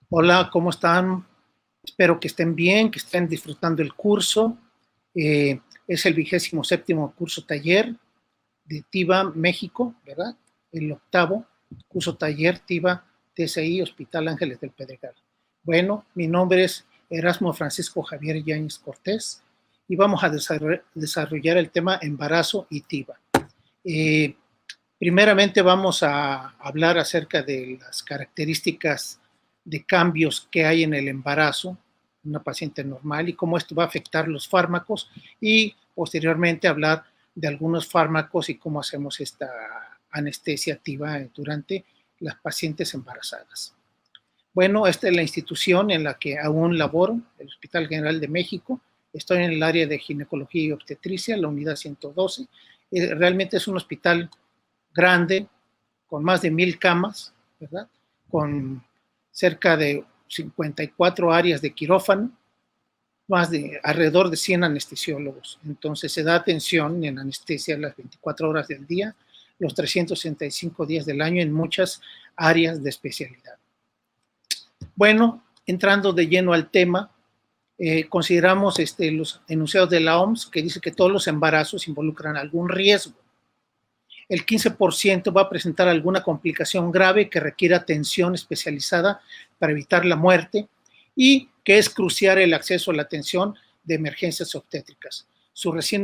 Hola, ¿cómo están? Espero que estén bien, que estén disfrutando el curso. Es el 27º curso taller de TIVA México, ¿verdad? El octavo curso taller TIVA TSI Hospital Ángeles del Pedregal. Bueno, mi nombre es Erasmo Francisco Javier Yáñez Cortés y vamos a desarrollar el tema embarazo y TIVA. Primeramente vamos a hablar acerca de las características de cambios que hay en el embarazo en una paciente normal y cómo esto va a afectar los fármacos y posteriormente hablar de algunos fármacos y cómo hacemos esta anestesia activa durante las pacientes embarazadas. Bueno, esta es la institución en la que aún laboro, el Hospital General de México. Estoy en el área de ginecología y obstetricia, la unidad 112. Realmente es un hospital grande, con más de 1000 camas, ¿verdad? Con cerca de 54 áreas de quirófano, más de alrededor de 100 anestesiólogos. Entonces se da atención en anestesia las 24 horas del día, los 365 días del año en muchas áreas de especialidad. Bueno, entrando de lleno al tema, consideramos los enunciados de la OMS que dice que todos los embarazos involucran algún riesgo. El 15% va a presentar alguna complicación grave que requiera atención especializada para evitar la muerte y que es crucial el acceso a la atención de emergencias obstétricas, sus recién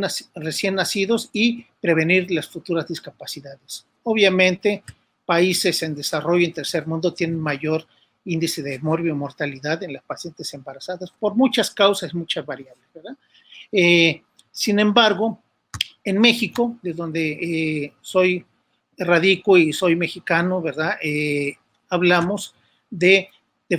nacidos y prevenir las futuras discapacidades. Obviamente, países en desarrollo y en tercer mundo tienen mayor índice de mortalidad en las pacientes embarazadas por muchas causas, muchas variables, ¿verdad? Sin embargo, en México, de donde radico y soy mexicano, ¿verdad? Hablamos de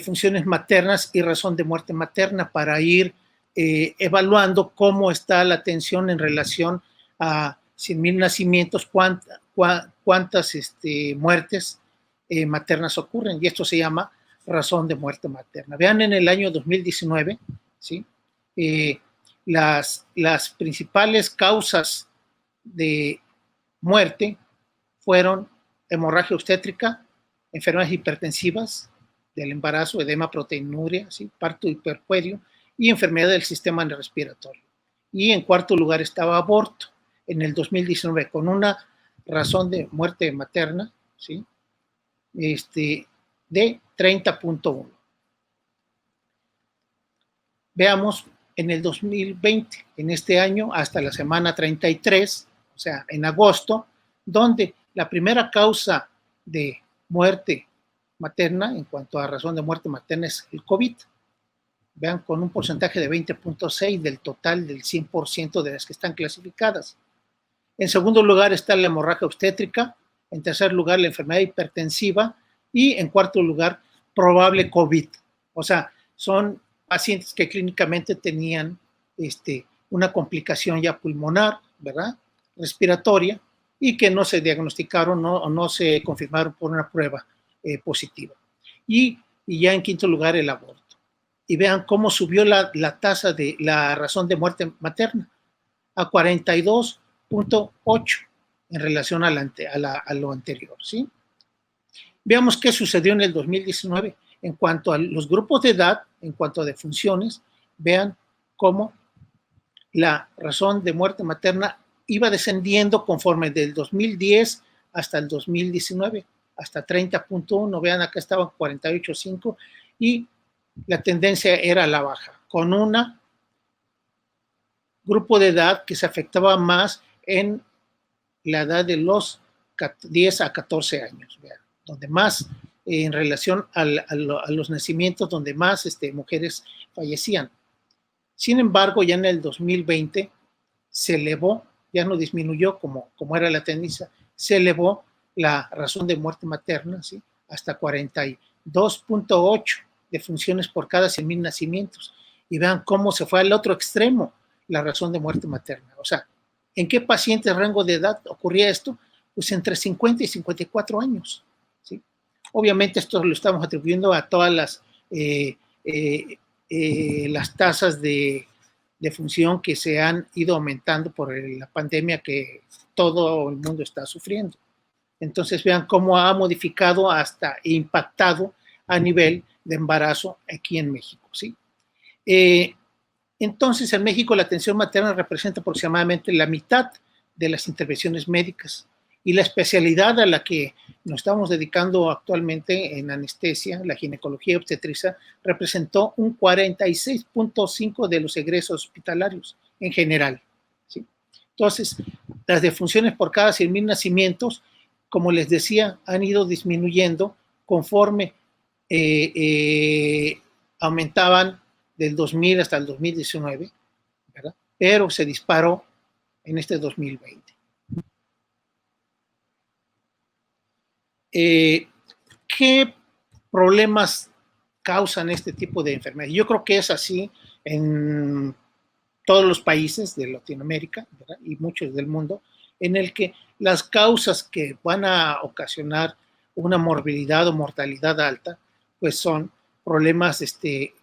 funciones maternas y razón de muerte materna para ir evaluando cómo está la atención en relación a 100,000 nacimientos, cuántas muertes maternas ocurren, y esto se llama razón de muerte materna. Vean, en el año 2019, ¿sí? Las principales causas de muerte fueron hemorragia obstétrica, enfermedades hipertensivas del embarazo, edema, proteinuria, ¿sí? Parto hiperpuedio y enfermedad del sistema respiratorio. Y en cuarto lugar estaba aborto en el 2019 con una razón de muerte materna, ¿sí? De 30.1. Veamos en el 2020, en este año, hasta la semana 33, o sea, en agosto, donde la primera causa de muerte materna, en cuanto a razón de muerte materna, es el COVID. Vean, con un porcentaje de 20.6 del total del 100% de las que están clasificadas. En segundo lugar está la hemorragia obstétrica, en tercer lugar la enfermedad hipertensiva y en cuarto lugar probable COVID. O sea, son pacientes que clínicamente tenían una complicación ya pulmonar, ¿verdad? Respiratoria, y que no se diagnosticaron o no se confirmaron por una prueba positiva. Y ya en quinto lugar el aborto. Y vean cómo subió la tasa de la razón de muerte materna a 42.8 en relación a lo anterior, ¿sí? Veamos qué sucedió en el 2019 en cuanto a los grupos de edad, en cuanto a defunciones. Vean cómo la razón de muerte materna iba descendiendo conforme del 2010 hasta el 2019, hasta 30.1. Vean, acá estaban 48.5 y la tendencia era a la baja, con un grupo de edad que se afectaba más en la edad de los 10 a 14 años, vean, donde más en relación a los nacimientos, donde más mujeres fallecían. Sin embargo, ya en el 2020 se elevó, ya no disminuyó como era la tendencia, se elevó la razón de muerte materna, ¿sí? Hasta 42.8 defunciones por cada 100,000 nacimientos. Y vean cómo se fue al otro extremo la razón de muerte materna. O sea, ¿en qué pacientes rango de edad ocurría esto? Pues entre 50 y 54 años. ¿Sí? Obviamente esto lo estamos atribuyendo a todas las tasas de función que se han ido aumentando por la pandemia que todo el mundo está sufriendo. Entonces vean cómo ha modificado hasta impactado a nivel de embarazo aquí en México, ¿sí? Entonces, en México la atención materna representa aproximadamente la mitad de las intervenciones médicas y la especialidad a la que nos estamos dedicando actualmente en anestesia, la ginecología obstetricia, representó un 46.5% de los egresos hospitalarios en general, ¿sí? Entonces, las defunciones por cada 100,000 nacimientos, como les decía, han ido disminuyendo conforme aumentaban del 2000 hasta el 2019, ¿verdad? Pero se disparó en este 2020. ¿Qué problemas causan este tipo de enfermedades? Yo creo que es así en todos los países de Latinoamérica, ¿verdad? Y muchos del mundo, en el que las causas que van a ocasionar una morbilidad o mortalidad alta, pues son problemas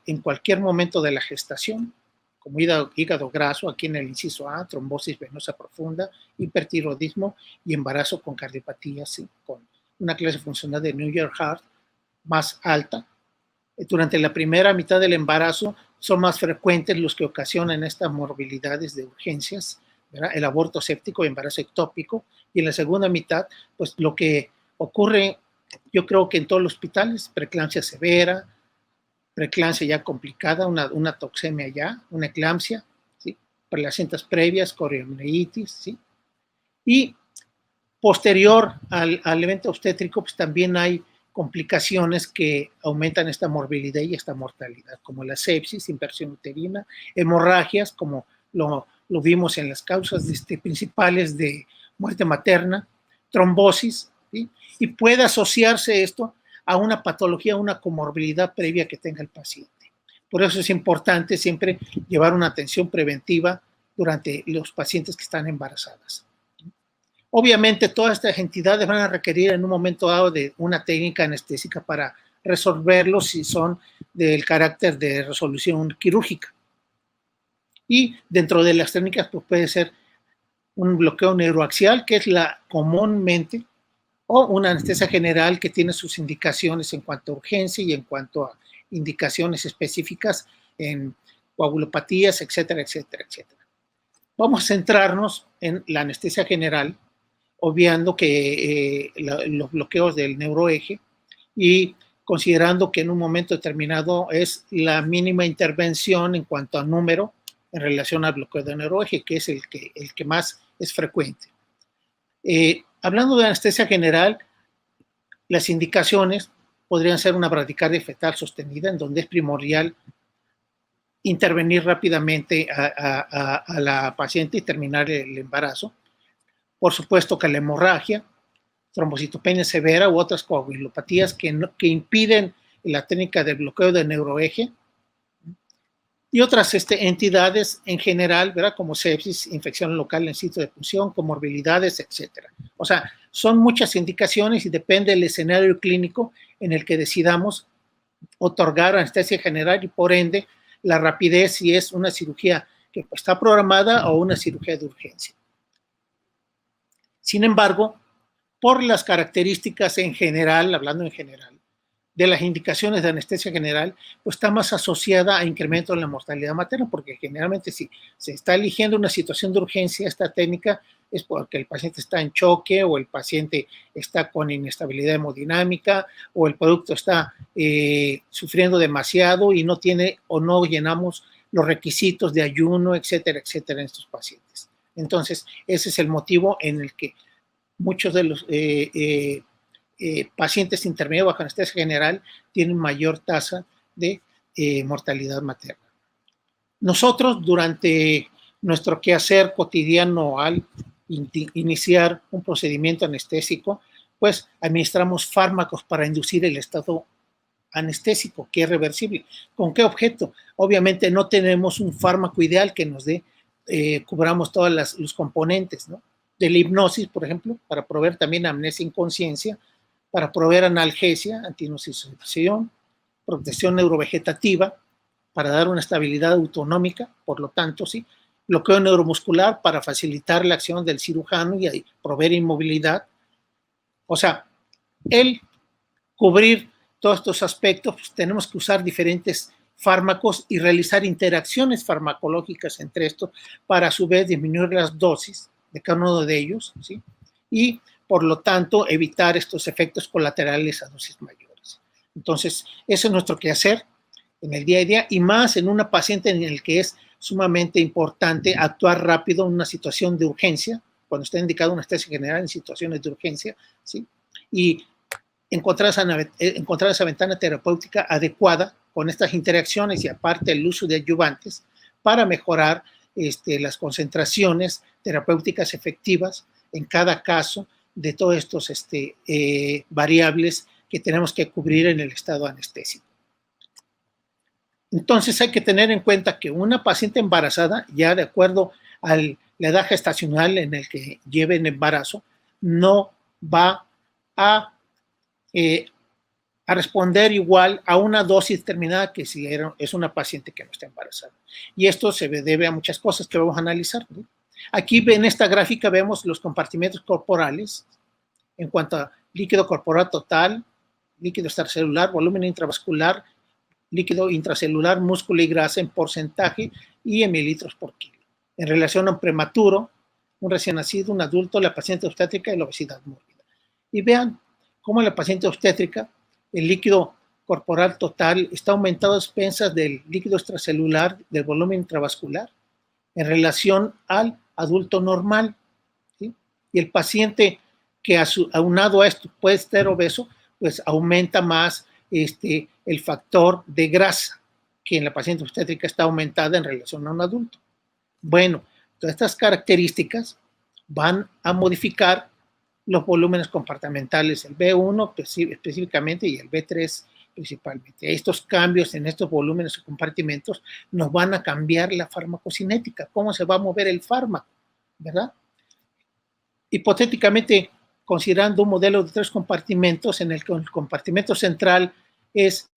en cualquier momento de la gestación, como hígado graso, aquí en el inciso A, trombosis venosa profunda, hipertiroidismo y embarazo con cardiopatía, ¿sí? Con una clase funcional de New York Heart más alta. Durante la primera mitad del embarazo son más frecuentes los que ocasionan estas morbilidades de urgencias, ¿verdad? El aborto séptico y embarazo ectópico, y en la segunda mitad, pues lo que ocurre, yo creo que en todos los hospitales, preeclampsia severa, preeclampsia ya complicada, una toxemia ya, una eclampsia, ¿sí? Placentas previas, coriamnitis, ¿sí? Y posterior al evento obstétrico, pues también hay complicaciones que aumentan esta morbilidad y esta mortalidad, como la sepsis, infección uterina, hemorragias, como lo vimos en las causas principales de muerte materna, trombosis, ¿sí? Y puede asociarse esto a una patología, una comorbilidad previa que tenga el paciente. Por eso es importante siempre llevar una atención preventiva durante los pacientes que están embarazadas. Obviamente todas estas entidades van a requerir en un momento dado de una técnica anestésica para resolverlos si son del carácter de resolución quirúrgica. Y dentro de las técnicas pues puede ser un bloqueo neuroaxial, que es la comúnmente, o una anestesia general que tiene sus indicaciones en cuanto a urgencia y en cuanto a indicaciones específicas en coagulopatías, etcétera, etcétera, etcétera. Vamos a centrarnos en la anestesia general, obviando que los bloqueos del neuroeje y considerando que en un momento determinado es la mínima intervención en cuanto a número en relación al bloqueo del neuroeje, que es el que más es frecuente. Hablando de anestesia general, las indicaciones podrían ser una bradicardia fetal sostenida, en donde es primordial intervenir rápidamente a la paciente y terminar el embarazo. Por supuesto que la hemorragia, trombocitopenia severa u otras coagulopatías que impiden la técnica de bloqueo del neuroeje, y otras entidades en general, ¿verdad? Como sepsis, infección local en sitio de punción, comorbilidades, etcétera. O sea, son muchas indicaciones y depende del escenario clínico en el que decidamos otorgar anestesia general y por ende la rapidez si es una cirugía que está programada o una cirugía de urgencia. Sin embargo, por las características en general, hablando en general, de las indicaciones de anestesia general, pues está más asociada a incremento en la mortalidad materna, porque generalmente si se está eligiendo una situación de urgencia, esta técnica es porque el paciente está en choque o el paciente está con inestabilidad hemodinámica o el producto está sufriendo demasiado y no tiene o no llenamos los requisitos de ayuno, etcétera, etcétera en estos pacientes. Entonces, ese es el motivo en el que muchos de los pacientes intermedios bajo anestesia general tienen mayor tasa de mortalidad materna. Nosotros, durante nuestro quehacer cotidiano al iniciar un procedimiento anestésico, pues administramos fármacos para inducir el estado anestésico, que es reversible. ¿Con qué objeto? Obviamente no tenemos un fármaco ideal que nos dé, cubramos todos los componentes, ¿no? De la hipnosis, por ejemplo, para proveer también amnesia inconsciencia, para proveer analgesia, antinocicepción, protección neurovegetativa, para dar una estabilidad autonómica, por lo tanto, sí, bloqueo neuromuscular para facilitar la acción del cirujano y proveer inmovilidad. O sea, el cubrir todos estos aspectos, pues, tenemos que usar diferentes fármacos y realizar interacciones farmacológicas entre estos para a su vez disminuir las dosis de cada uno de ellos, ¿sí? Y por lo tanto evitar estos efectos colaterales a dosis mayores. Entonces, ese es nuestro quehacer en el día a día y más en una paciente en el que es sumamente importante actuar rápido en una situación de urgencia, cuando está indicada una anestesia general en situaciones de urgencia, ¿sí? Y encontrar esa ventana terapéutica adecuada con estas interacciones y aparte el uso de ayudantes para mejorar las concentraciones terapéuticas efectivas en cada caso de todos estos variables que tenemos que cubrir en el estado anestésico. Entonces hay que tener en cuenta que una paciente embarazada, ya de acuerdo a la edad gestacional en el que lleve el embarazo, no va a responder igual a una dosis determinada que si es una paciente que no está embarazada. Y esto se debe a muchas cosas que vamos a analizar, ¿no? Aquí en esta gráfica vemos los compartimentos corporales en cuanto a líquido corporal total, líquido extracelular, volumen intravascular, líquido intracelular, músculo y grasa en porcentaje y en mililitros por kilo. En relación a un prematuro, un recién nacido, un adulto, la paciente obstétrica y la obesidad mórbida. Y vean cómo la paciente obstétrica, el líquido corporal total está aumentado a expensas del líquido extracelular, del volumen intravascular, en relación al adulto normal, ¿sí? Y el paciente que aunado a esto puede estar obeso, pues aumenta más el factor de grasa, que en la paciente obstétrica está aumentada en relación a un adulto. Bueno, todas estas características van a modificar los volúmenes compartimentales, el B1 específicamente y el B3 principalmente. Estos cambios en estos volúmenes o compartimentos nos van a cambiar la farmacocinética, cómo se va a mover el fármaco, ¿verdad? Hipotéticamente, considerando un modelo de 3 compartimentos en el que el compartimento central es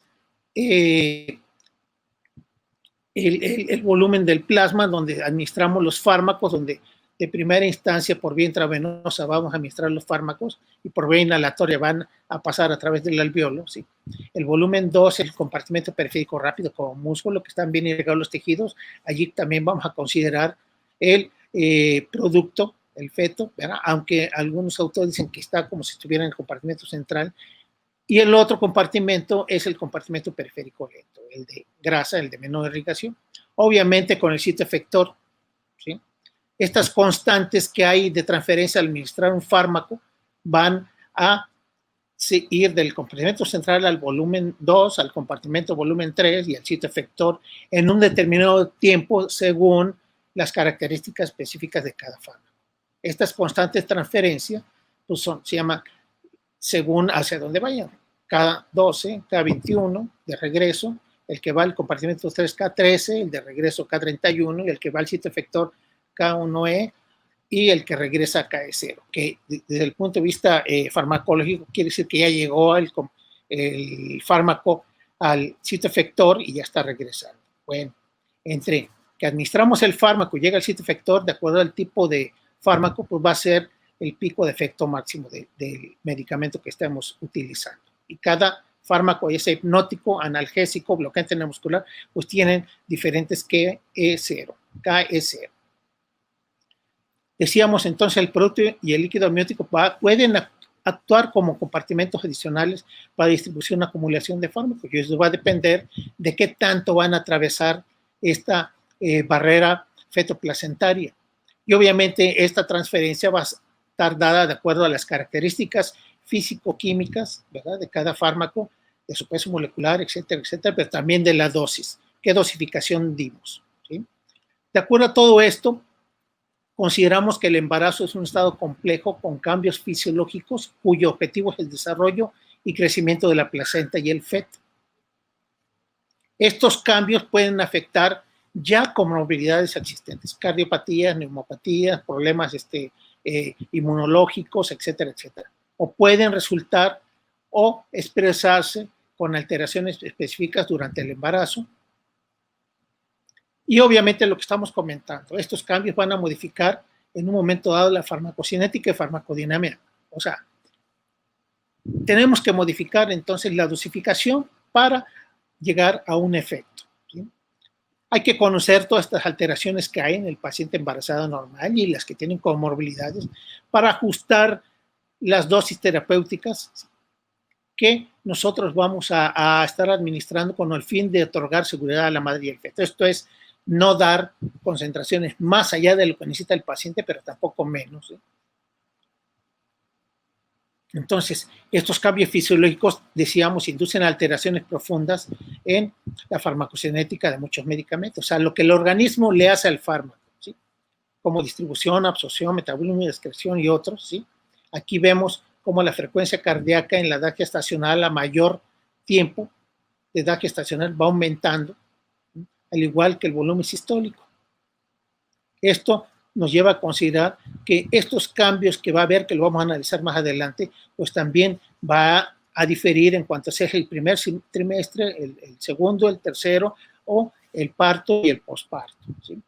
el volumen del plasma, donde administramos los fármacos, donde de primera instancia por vía intravenosa vamos a administrar los fármacos y por vía inhalatoria van a pasar a través del alveolo, ¿sí? El volumen 2 es el compartimento periférico rápido como músculo, que están bien irrigados los tejidos. Allí también vamos a considerar el producto, el feto, ¿verdad? Aunque algunos autores dicen que está como si estuviera en el compartimento central. Y el otro compartimento es el compartimento periférico lento, el de grasa, el de menor irrigación. Obviamente con el sitio efector, ¿sí? Estas constantes que hay de transferencia al administrar un fármaco van a ir del compartimento central al volumen 2, al compartimento volumen 3 y al sitio efector en un determinado tiempo según las características específicas de cada fármaco. Estas constantes de transferencia pues se llaman según hacia dónde vayan. K12, K21 de regreso, el que va al compartimento 3 K13, el de regreso K31 y el que va al sitio efector K1E y el que regresa a KE0, que desde el punto de vista farmacológico quiere decir que ya llegó el fármaco al sitio efector y ya está regresando. Bueno, entre que administramos el fármaco y llega al sitio efector, de acuerdo al tipo de fármaco, pues va a ser el pico de efecto máximo del medicamento que estamos utilizando. Y cada fármaco, ya sea hipnótico, analgésico, bloqueante neuromuscular, pues tienen diferentes KE0. Decíamos entonces el producto y el líquido amniótico pueden actuar como compartimentos adicionales para distribución y acumulación de fármacos. Y eso va a depender de qué tanto van a atravesar esta barrera fetoplacentaria. Y obviamente esta transferencia va a estar dada de acuerdo a las características físico-químicas, ¿verdad?, de cada fármaco, de su peso molecular, etcétera, etcétera, pero también de la dosis, qué dosificación dimos, ¿sí? De acuerdo a todo esto, consideramos que el embarazo es un estado complejo con cambios fisiológicos cuyo objetivo es el desarrollo y crecimiento de la placenta y el feto. Estos cambios pueden afectar ya comorbilidades existentes, cardiopatías, neumopatías, problemas inmunológicos, etcétera, etcétera. O pueden resultar o expresarse con alteraciones específicas durante el embarazo. Y obviamente lo que estamos comentando, estos cambios van a modificar en un momento dado la farmacocinética y farmacodinámica. O sea, tenemos que modificar entonces la dosificación para llegar a un efecto. ¿Sí? Hay que conocer todas estas alteraciones que hay en el paciente embarazado normal y las que tienen comorbilidades para ajustar las dosis terapéuticas que nosotros vamos a estar administrando con el fin de otorgar seguridad a la madre y el feto. Esto es no dar concentraciones más allá de lo que necesita el paciente, pero tampoco menos. ¿Sí? Entonces, estos cambios fisiológicos, decíamos, inducen alteraciones profundas en la farmacocinética de muchos medicamentos, o sea, lo que el organismo le hace al fármaco, ¿sí? Como distribución, absorción, metabolismo y excreción y otros, ¿sí? Aquí vemos cómo la frecuencia cardíaca en la edad gestacional a mayor tiempo de edad gestacional va aumentando, ¿sí? Al igual que el volumen sistólico. Esto nos lleva a considerar que estos cambios que va a haber, que lo vamos a analizar más adelante, pues también va a diferir en cuanto sea el primer trimestre, el segundo, el tercero, o el parto y el posparto, ¿sí?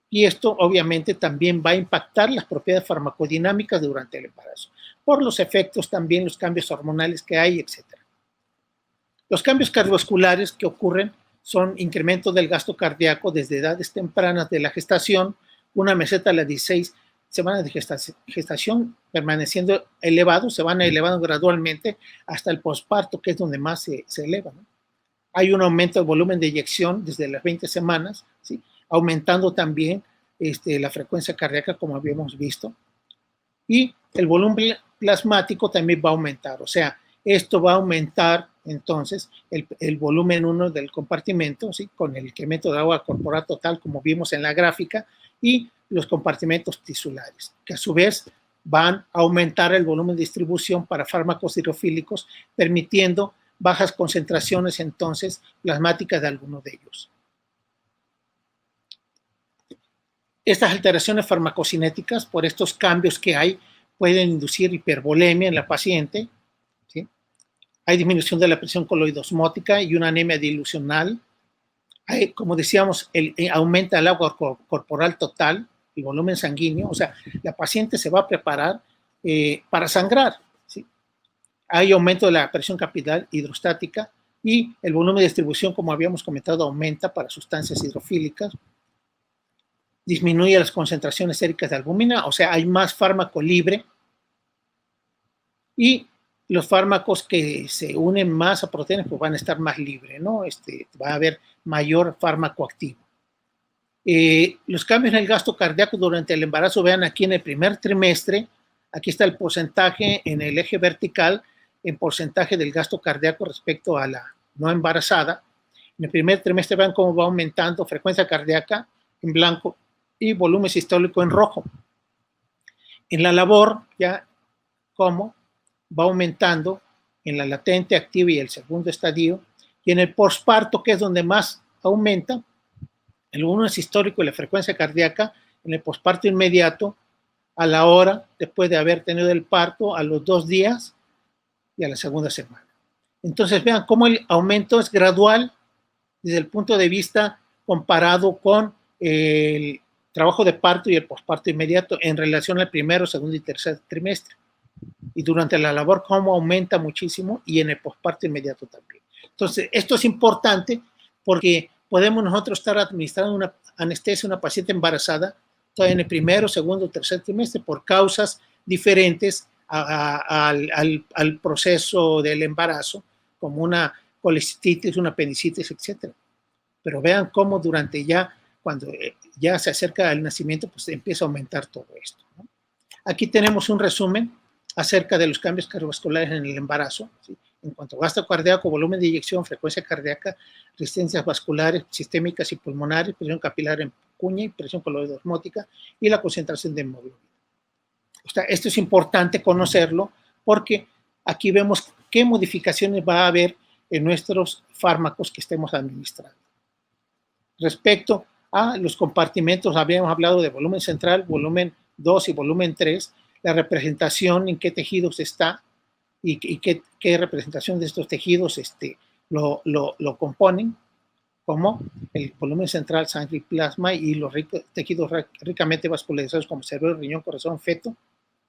Y esto obviamente también va a impactar las propiedades farmacodinámicas durante el embarazo, por los efectos también, los cambios hormonales que hay, etc. Los cambios cardiovasculares que ocurren son incremento del gasto cardíaco desde edades tempranas de la gestación, una meseta a las 16 semanas de gestación permaneciendo elevados, se van elevando gradualmente hasta el posparto, que es donde más se eleva, ¿no? Hay un aumento del volumen de eyección desde las 20 semanas, ¿sí? Aumentando también la frecuencia cardíaca, como habíamos visto, y el volumen plasmático también va a aumentar, o sea, esto va a aumentar entonces el volumen 1 del compartimento, ¿sí? Con el incremento de agua corporal total, como vimos en la gráfica, y los compartimentos tisulares, que a su vez van a aumentar el volumen de distribución para fármacos hidrofílicos, permitiendo bajas concentraciones entonces plasmáticas de algunos de ellos. Estas alteraciones farmacocinéticas, por estos cambios que hay, pueden inducir hipervolemia en la paciente, ¿sí? Hay disminución de la presión coloidosmótica y una anemia dilucional. Hay, como decíamos, aumenta el agua corporal total, el volumen sanguíneo, o sea, la paciente se va a preparar para sangrar, ¿sí? Hay aumento de la presión capilar hidrostática y el volumen de distribución, como habíamos comentado, aumenta para sustancias hidrofílicas. Disminuye las concentraciones séricas de albúmina, o sea, hay más fármaco libre. Y los fármacos que se unen más a proteínas pues van a estar más libres, ¿no? Va a haber mayor fármaco activo. Los cambios en el gasto cardíaco durante el embarazo, vean aquí en el primer trimestre, aquí está el porcentaje en el eje vertical, en porcentaje del gasto cardíaco respecto a la no embarazada. En el primer trimestre vean cómo va aumentando frecuencia cardíaca en blanco y volumen sistólico en rojo. En la labor, ya cómo va aumentando en la latente, activa y el segundo estadio, y en el posparto, que es donde más aumenta, el volumen sistólico y la frecuencia cardíaca en el posparto inmediato, a la hora, después de haber tenido el parto, a los 2 días y a la segunda semana. Entonces vean cómo el aumento es gradual desde el punto de vista comparado con el trabajo de parto y el posparto inmediato en relación al primero, segundo y tercer trimestre. Y durante la labor cómo aumenta muchísimo y en el posparto inmediato también. Entonces, esto es importante porque podemos nosotros estar administrando una anestesia a una paciente embarazada todavía en el primero, segundo, tercer trimestre por causas diferentes al proceso del embarazo, como una colecistitis, una apendicitis, etc. Pero vean cómo durante cuando ya se acerca al nacimiento, pues empieza a aumentar todo esto, ¿no? Aquí tenemos un resumen acerca de los cambios cardiovasculares en el embarazo, ¿sí? En cuanto a gasto cardíaco, volumen de eyección, frecuencia cardíaca, resistencias vasculares, sistémicas y pulmonares, presión capilar en cuña y presión coloidosmótica y la concentración de hemoglobina. O sea, esto es importante conocerlo porque aquí vemos qué modificaciones va a haber en nuestros fármacos que estemos administrando. Respecto a los compartimentos, habíamos hablado de volumen central, volumen 2 y volumen 3, la representación en qué tejidos está y qué representación de estos tejidos lo componen, como el volumen central, sangre y plasma, y los tejidos ricamente vascularizados como cerebro, riñón, corazón, feto,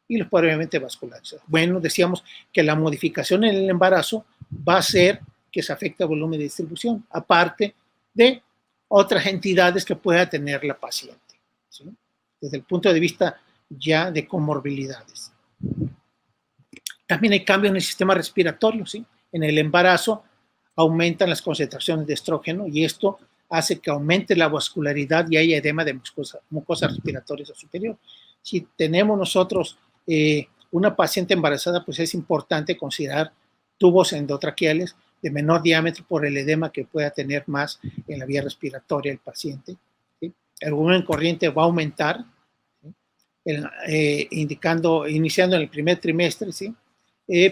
y los previamente vascularizados. Bueno, decíamos que la modificación en el embarazo va a ser que se afecte el volumen de distribución, aparte de otras entidades que pueda tener la paciente, ¿sí? Desde el punto de vista ya de comorbilidades. También hay cambios en el sistema respiratorio, ¿sí? En el embarazo aumentan las concentraciones de estrógeno y esto hace que aumente la vascularidad y haya edema de mucosa respiratoria superior. Si tenemos nosotros una paciente embarazada, pues es importante considerar tubos endotraqueales de menor diámetro por el edema que pueda tener más en la vía respiratoria el paciente, ¿sí? El volumen corriente va a aumentar, ¿sí? Iniciando en el primer trimestre, ¿sí?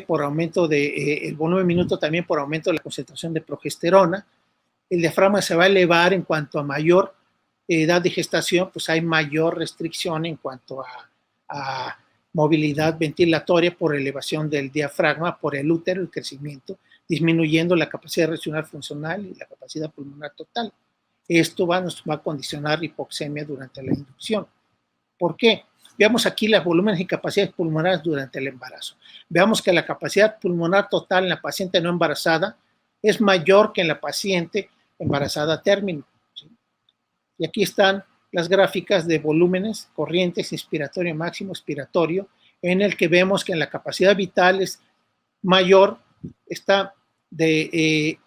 Por aumento el volumen minuto, también por aumento de la concentración de progesterona. El diafragma se va a elevar en cuanto a mayor edad de gestación, pues hay mayor restricción en cuanto a movilidad ventilatoria por elevación del diafragma, por el útero, el crecimiento, disminuyendo la capacidad regional funcional y la capacidad pulmonar total. Esto nos va a condicionar hipoxemia durante la inducción. ¿Por qué? Veamos aquí los volúmenes y capacidades pulmonares durante el embarazo. Veamos que la capacidad pulmonar total en la paciente no embarazada es mayor que en la paciente embarazada a término, ¿sí? Y aquí están las gráficas de volúmenes, corrientes, inspiratorio máximo, expiratorio, en el que vemos que en la capacidad vital es mayor, está de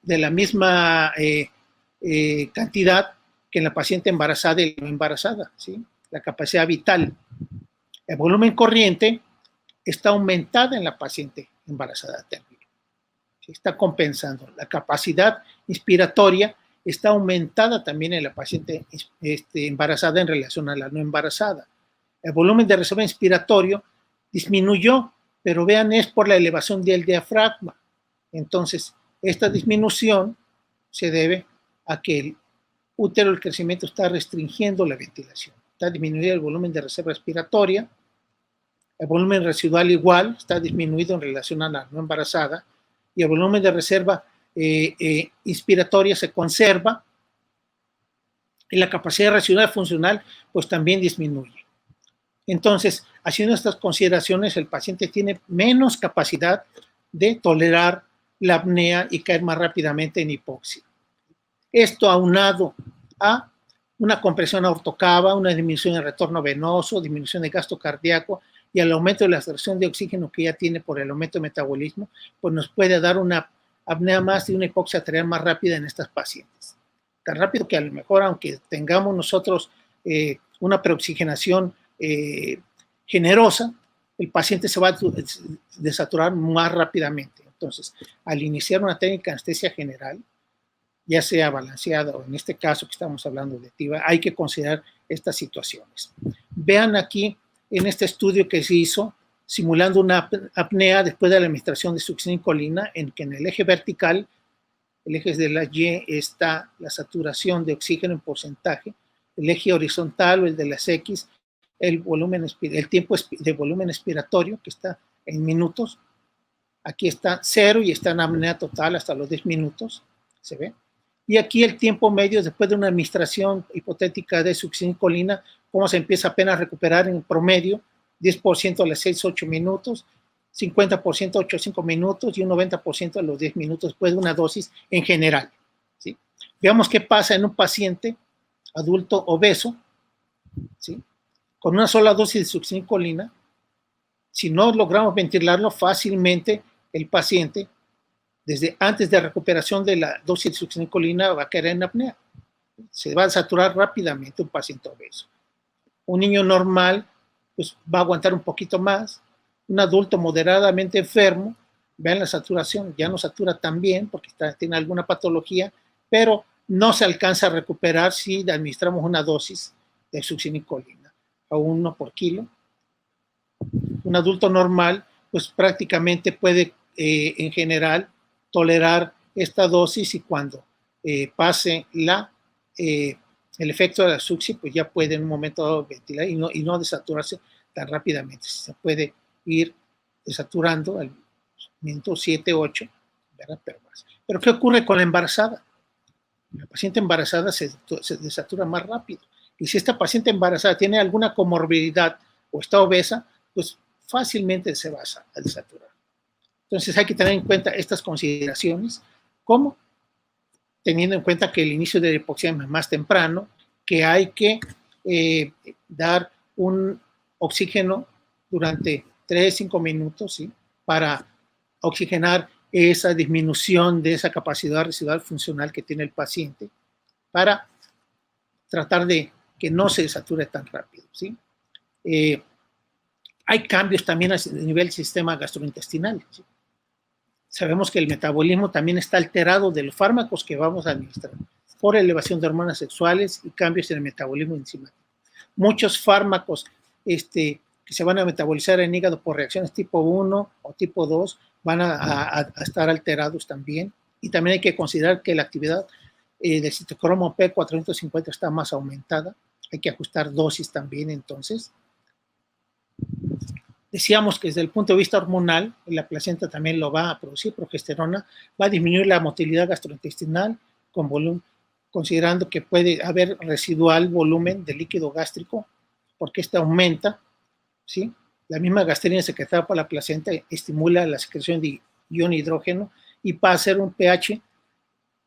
la misma cantidad que en la paciente embarazada y no embarazada, ¿sí? La capacidad vital. El volumen corriente está aumentada en la paciente embarazada a término. ¿Sí? Está compensando. La capacidad inspiratoria está aumentada también en la paciente embarazada en relación a la no embarazada. El volumen de reserva inspiratorio disminuyó, pero vean, es por la elevación del diafragma. Entonces, esta disminución se debe a que el útero, el crecimiento está restringiendo la ventilación, está disminuido el volumen de reserva respiratoria, el volumen residual igual, está disminuido en relación a la no embarazada, y el volumen de reserva inspiratoria se conserva, y la capacidad residual funcional pues también disminuye. Entonces, haciendo estas consideraciones, el paciente tiene menos capacidad de tolerar la apnea y caer más rápidamente en hipoxia. Esto aunado a una compresión aortocava, una disminución del retorno venoso, disminución de gasto cardíaco y al aumento de la saturación de oxígeno que ya tiene por el aumento de metabolismo, pues nos puede dar una apnea más y una hipoxia arterial más rápida en estas pacientes. Tan rápido que a lo mejor, aunque tengamos nosotros una preoxigenación generosa, el paciente se va a desaturar más rápidamente. Entonces, al iniciar una técnica de anestesia general, ya sea balanceada o en este caso que estamos hablando de TIVA, hay que considerar estas situaciones. Vean aquí en este estudio que se hizo simulando una apnea después de la administración de succinilcolina, en que en el eje vertical, el eje de la Y, está la saturación de oxígeno en porcentaje, el eje horizontal o el de las X, el tiempo de volumen expiratorio, que está en minutos. Aquí está 0 y está en apnea total hasta los 10 minutos, ¿se ve? Y aquí el tiempo medio después de una administración hipotética de succinilcolina, cómo se empieza apenas a recuperar en promedio, 10% a las 6-8 minutos, 50% a 8-5 minutos y un 90% a los 10 minutos después de una dosis en general, ¿sí? Veamos qué pasa en un paciente adulto obeso, ¿sí? Con una sola dosis de succinilcolina. Si no logramos ventilarlo fácilmente, el paciente, desde antes de recuperación de la dosis de succinilcolina, va a caer en apnea. Se va a saturar rápidamente un paciente obeso. Un niño normal, pues va a aguantar un poquito más. Un adulto moderadamente enfermo, vean la saturación, ya no satura tan bien porque tiene alguna patología, pero no se alcanza a recuperar si administramos una dosis de succinilcolina a 1 por kilo. Un adulto normal, pues prácticamente puede, en general, tolerar esta dosis y cuando pase el efecto de la succi, pues ya puede en un momento dado ventilar y no desaturarse tan rápidamente. Se puede ir desaturando al minuto 7, 8, ¿verdad? Pero ¿qué ocurre con la embarazada? La paciente embarazada se desatura más rápido. Y si esta paciente embarazada tiene alguna comorbilidad o está obesa, pues fácilmente se va a desaturar. Entonces hay que tener en cuenta estas consideraciones, como teniendo en cuenta que el inicio de la hipoxemia es más temprano, que hay que dar un oxígeno durante 3-5 minutos, ¿sí? Para oxigenar esa disminución de esa capacidad residual funcional que tiene el paciente, para tratar de que no se desature tan rápido, ¿sí? Hay cambios también a nivel del sistema gastrointestinal, ¿sí? Sabemos que el metabolismo también está alterado de los fármacos que vamos a administrar por elevación de hormonas sexuales y cambios en el metabolismo enzimático. Muchos fármacos que se van a metabolizar en hígado por reacciones tipo 1 o tipo 2 van a estar alterados también. Y también hay que considerar que la actividad del citocromo P450 está más aumentada. Hay que ajustar dosis también entonces. Decíamos que desde el punto de vista hormonal, la placenta también lo va a producir, progesterona, va a disminuir la motilidad gastrointestinal con volumen, considerando que puede haber residual volumen de líquido gástrico, porque este aumenta, ¿sí? La misma gastrina secretada por la placenta estimula la secreción de ion hidrógeno y va a ser un pH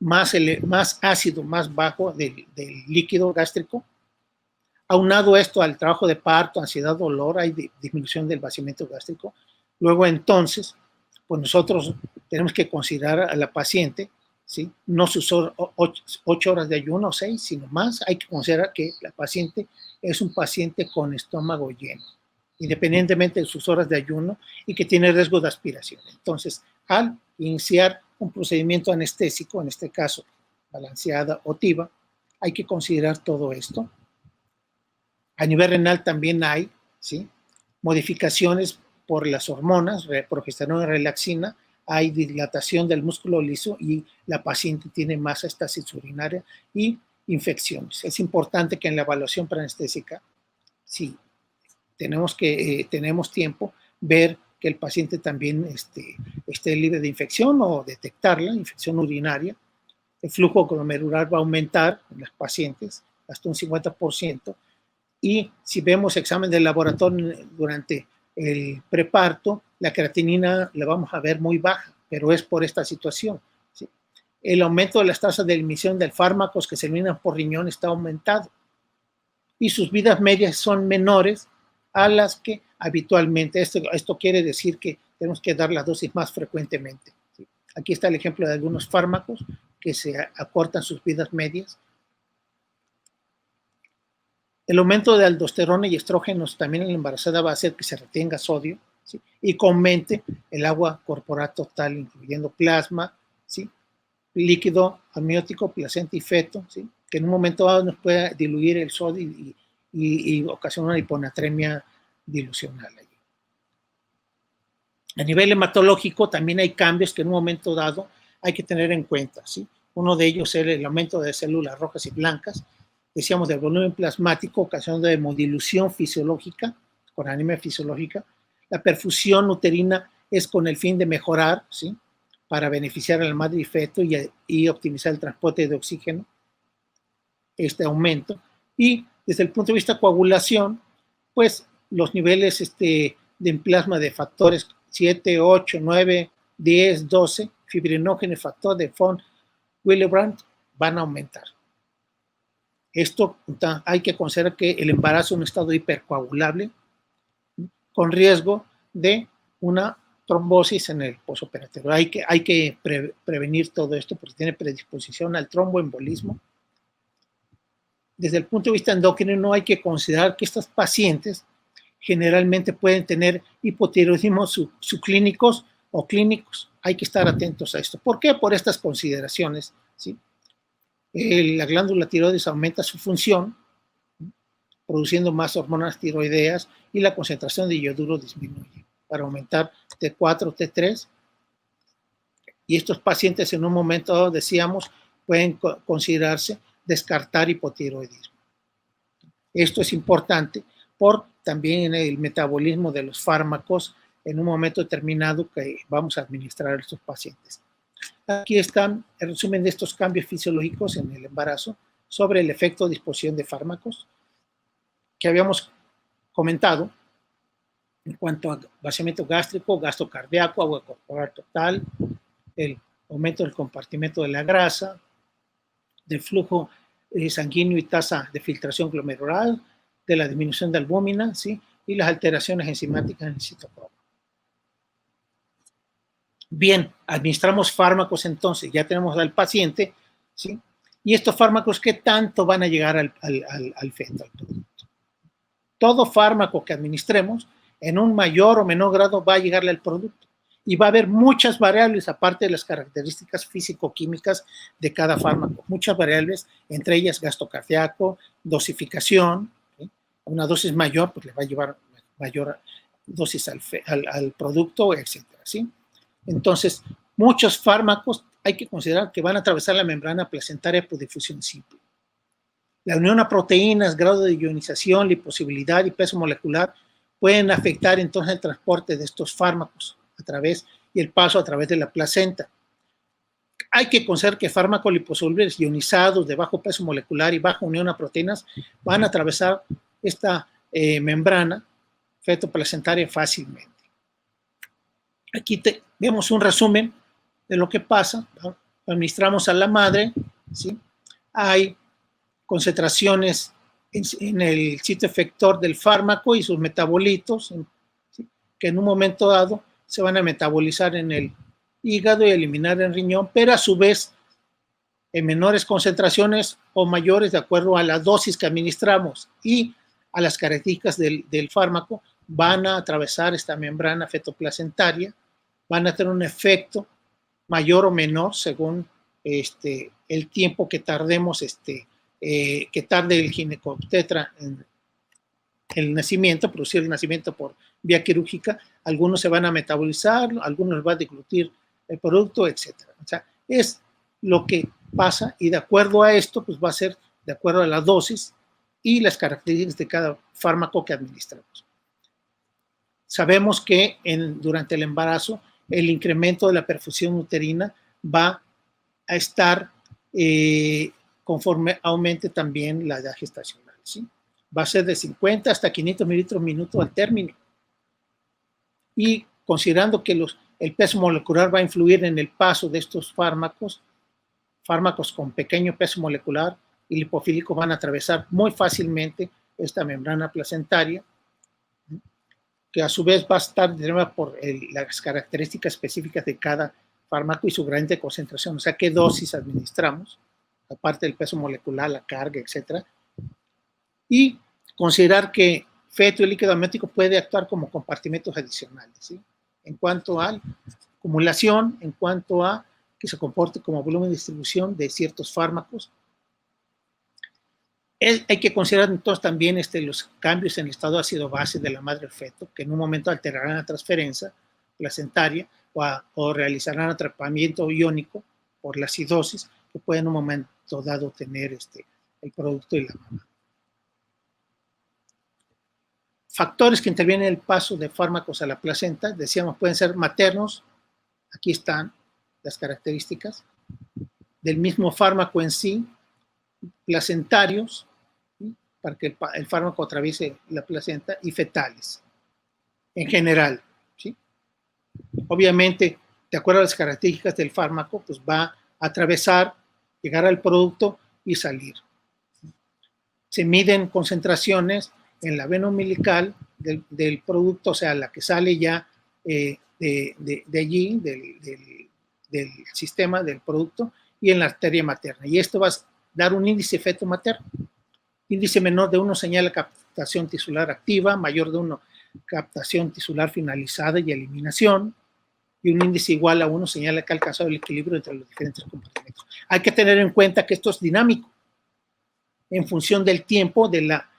más ácido, más bajo del líquido gástrico. Aunado esto al trabajo de parto, ansiedad, dolor, hay disminución del vaciamiento gástrico. Luego entonces, pues nosotros tenemos que considerar a la paciente, ¿sí? No sus 8 horas de ayuno o 6, sino más. Hay que considerar que la paciente es un paciente con estómago lleno, independientemente de sus horas de ayuno, y que tiene riesgo de aspiración. Entonces, al iniciar un procedimiento anestésico, en este caso balanceada o TIVA, hay que considerar todo esto. A nivel renal también hay, ¿sí? Modificaciones por las hormonas, progesterona y relaxina, hay dilatación del músculo liso y la paciente tiene más estasis urinaria y infecciones. Es importante que en la evaluación preanestésica, si tenemos tiempo, ver que el paciente también esté libre de infección o detectarla, infección urinaria. El flujo glomerular va a aumentar en las pacientes hasta un 50%. Y si vemos examen de laboratorio durante el preparto, la creatinina la vamos a ver muy baja, pero es por esta situación, ¿sí? El aumento de las tasas de emisión de fármacos que se eliminan por riñón está aumentado y sus vidas medias son menores a las que habitualmente. Esto quiere decir que tenemos que dar las dosis más frecuentemente, ¿sí? Aquí está el ejemplo de algunos fármacos que se acortan sus vidas medias. El aumento de aldosterona y estrógenos también en la embarazada va a hacer que se retenga sodio, ¿sí? Y que aumente el agua corporal total, incluyendo plasma, ¿sí? Líquido amniótico, placenta y feto, ¿sí? Que en un momento dado nos puede diluir el sodio y ocasionar una hiponatremia dilucional. A nivel hematológico también hay cambios que en un momento dado hay que tener en cuenta, ¿sí? Uno de ellos es el aumento de células rojas y blancas, decíamos del volumen plasmático, ocasionando hemodilución fisiológica, con anemia fisiológica. La perfusión uterina es con el fin de mejorar, ¿sí? Para beneficiar a la madre y feto y optimizar el transporte de oxígeno, este aumento. Y desde el punto de vista de coagulación, pues los niveles de plasma de factores 7, 8, 9, 10, 12, fibrinógeno, factor de von Willebrand, van a aumentar. Esto hay que considerar que el embarazo es un estado hipercoagulable con riesgo de una trombosis en el posoperatorio. Hay que prevenir todo esto porque tiene predisposición al tromboembolismo. Desde el punto de vista endocrino hay que considerar que estas pacientes generalmente pueden tener hipotiroidismo subclínicos o clínicos. Hay que estar atentos a esto. ¿Por qué? Por estas consideraciones, ¿sí? La glándula tiroides aumenta su función, produciendo más hormonas tiroideas y la concentración de yoduro disminuye para aumentar T4, T3. Y estos pacientes en un momento dado, decíamos, pueden considerarse descartar hipotiroidismo. Esto es importante por también el metabolismo de los fármacos en un momento determinado que vamos a administrar a estos pacientes. Aquí están el resumen de estos cambios fisiológicos en el embarazo sobre el efecto de disposición de fármacos. que habíamos comentado en cuanto a vaciamiento gástrico, gasto cardíaco, agua corporal total, el aumento del compartimento de la grasa, del flujo sanguíneo y tasa de filtración glomerular, de la disminución de albúmina, ¿sí? Y las alteraciones enzimáticas en el citocromo. Bien, administramos fármacos entonces, ya tenemos al paciente, ¿sí? Y estos fármacos, ¿qué tanto van a llegar al feto, al producto? Todo fármaco que administremos, en un mayor o menor grado, va a llegarle al producto. Y va a haber muchas variables, aparte de las características físico-químicas de cada fármaco. Muchas variables, entre ellas gasto cardíaco, dosificación. ¿Sí? Una dosis mayor, pues le va a llevar mayor dosis al producto, etcétera, ¿sí? Entonces, muchos fármacos hay que considerar que van a atravesar la membrana placentaria por difusión simple. La unión a proteínas, grado de ionización, liposibilidad y peso molecular pueden afectar entonces el transporte de estos fármacos a través y el paso a través de la placenta. Hay que considerar que fármacos liposolubles ionizados de bajo peso molecular y baja unión a proteínas van a atravesar esta membrana fetoplacentaria fácilmente. Aquí vemos un resumen de lo que pasa. Administramos a la madre, ¿sí? Hay concentraciones en el sitio efector del fármaco y sus metabolitos, ¿sí? Que en un momento dado se van a metabolizar en el hígado y eliminar en el riñón, pero a su vez en menores concentraciones o mayores de acuerdo a la dosis que administramos y a las características del fármaco, van a atravesar esta membrana fetoplacentaria, van a tener un efecto mayor o menor según el tiempo que tardemos, que tarde el ginecobstetra en el nacimiento, producir el nacimiento por vía quirúrgica. Algunos se van a metabolizar, algunos van a deglutir el producto, etc. O sea, es lo que pasa y de acuerdo a esto, pues va a ser de acuerdo a la dosis y las características de cada fármaco que administramos. Sabemos que durante el embarazo el incremento de la perfusión uterina va a estar conforme aumente también la edad gestacional, ¿sí? Va a ser de 50 hasta 500 mililitros minuto al término. Y considerando que el peso molecular va a influir en el paso de estos fármacos con pequeño peso molecular y lipofílicos van a atravesar muy fácilmente esta membrana placentaria, que a su vez va a estar determinada por las características específicas de cada fármaco y su gradiente de concentración, o sea, qué dosis administramos, aparte del peso molecular, la carga, etc. Y considerar que feto y líquido amniótico puede actuar como compartimentos adicionales, ¿sí? En cuanto a acumulación, en cuanto a que se comporte como volumen de distribución de ciertos fármacos. Hay que considerar entonces también los cambios en el estado ácido-base de la madre feto, que en un momento alterarán la transferencia placentaria o realizarán atrapamiento iónico por la acidosis, que puede en un momento dado tener el producto y la mamá. Factores que intervienen en el paso de fármacos a la placenta, decíamos, pueden ser maternos, aquí están las características, del mismo fármaco en sí, placentarios, ¿sí? Para que el fármaco atraviese la placenta, y fetales, en general, ¿sí? Obviamente, de acuerdo a las características del fármaco, pues va a atravesar, llegar al producto y salir. Se miden concentraciones en la vena umbilical del producto, o sea, la que sale ya de allí, del sistema del producto, y en la arteria materna. Y esto va a dar un índice feto materno. Índice menor de 1 señala captación tisular activa, mayor de 1 captación tisular finalizada y eliminación, y un índice igual a 1 señala que ha alcanzado el equilibrio entre los diferentes compartimentos. Hay que tener en cuenta que esto es dinámico en función del tiempo de la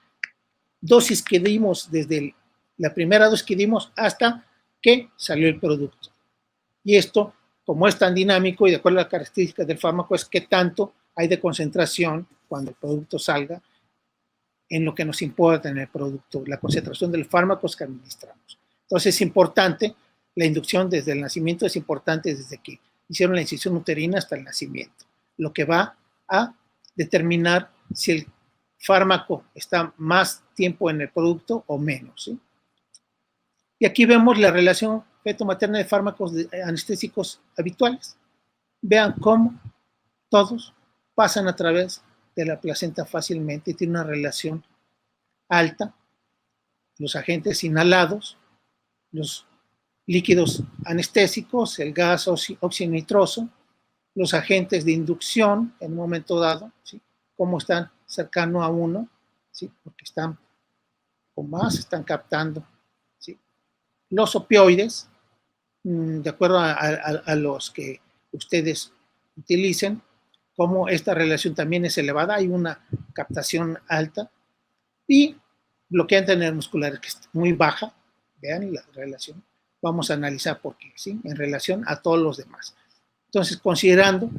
dosis que dimos, desde la primera dosis que dimos hasta que salió el producto. Y esto, como es tan dinámico y de acuerdo a las características del fármaco, es qué tanto hay de concentración cuando el producto salga en lo que nos importa en el producto, la concentración del fármaco que administramos. Entonces es importante, la inducción desde el nacimiento es importante desde que hicieron la incisión uterina hasta el nacimiento, lo que va a determinar si el fármaco está más tiempo en el producto o menos, ¿sí? Y aquí vemos la relación feto-materna de fármacos anestésicos habituales. Vean cómo todos pasan a través de la placenta fácilmente y tienen una relación alta. Los agentes inhalados, los líquidos anestésicos, el gas oxinitroso, los agentes de inducción en un momento dado, ¿sí? Cómo están cercano a uno, ¿sí? Porque están o más, están captando, ¿sí? Los opioides, de acuerdo a los que ustedes utilicen, como esta relación también es elevada, hay una captación alta, y bloqueantes neuromusculares que es muy baja, vean la relación, vamos a analizar por qué, ¿sí? En relación a todos los demás. Entonces, considerando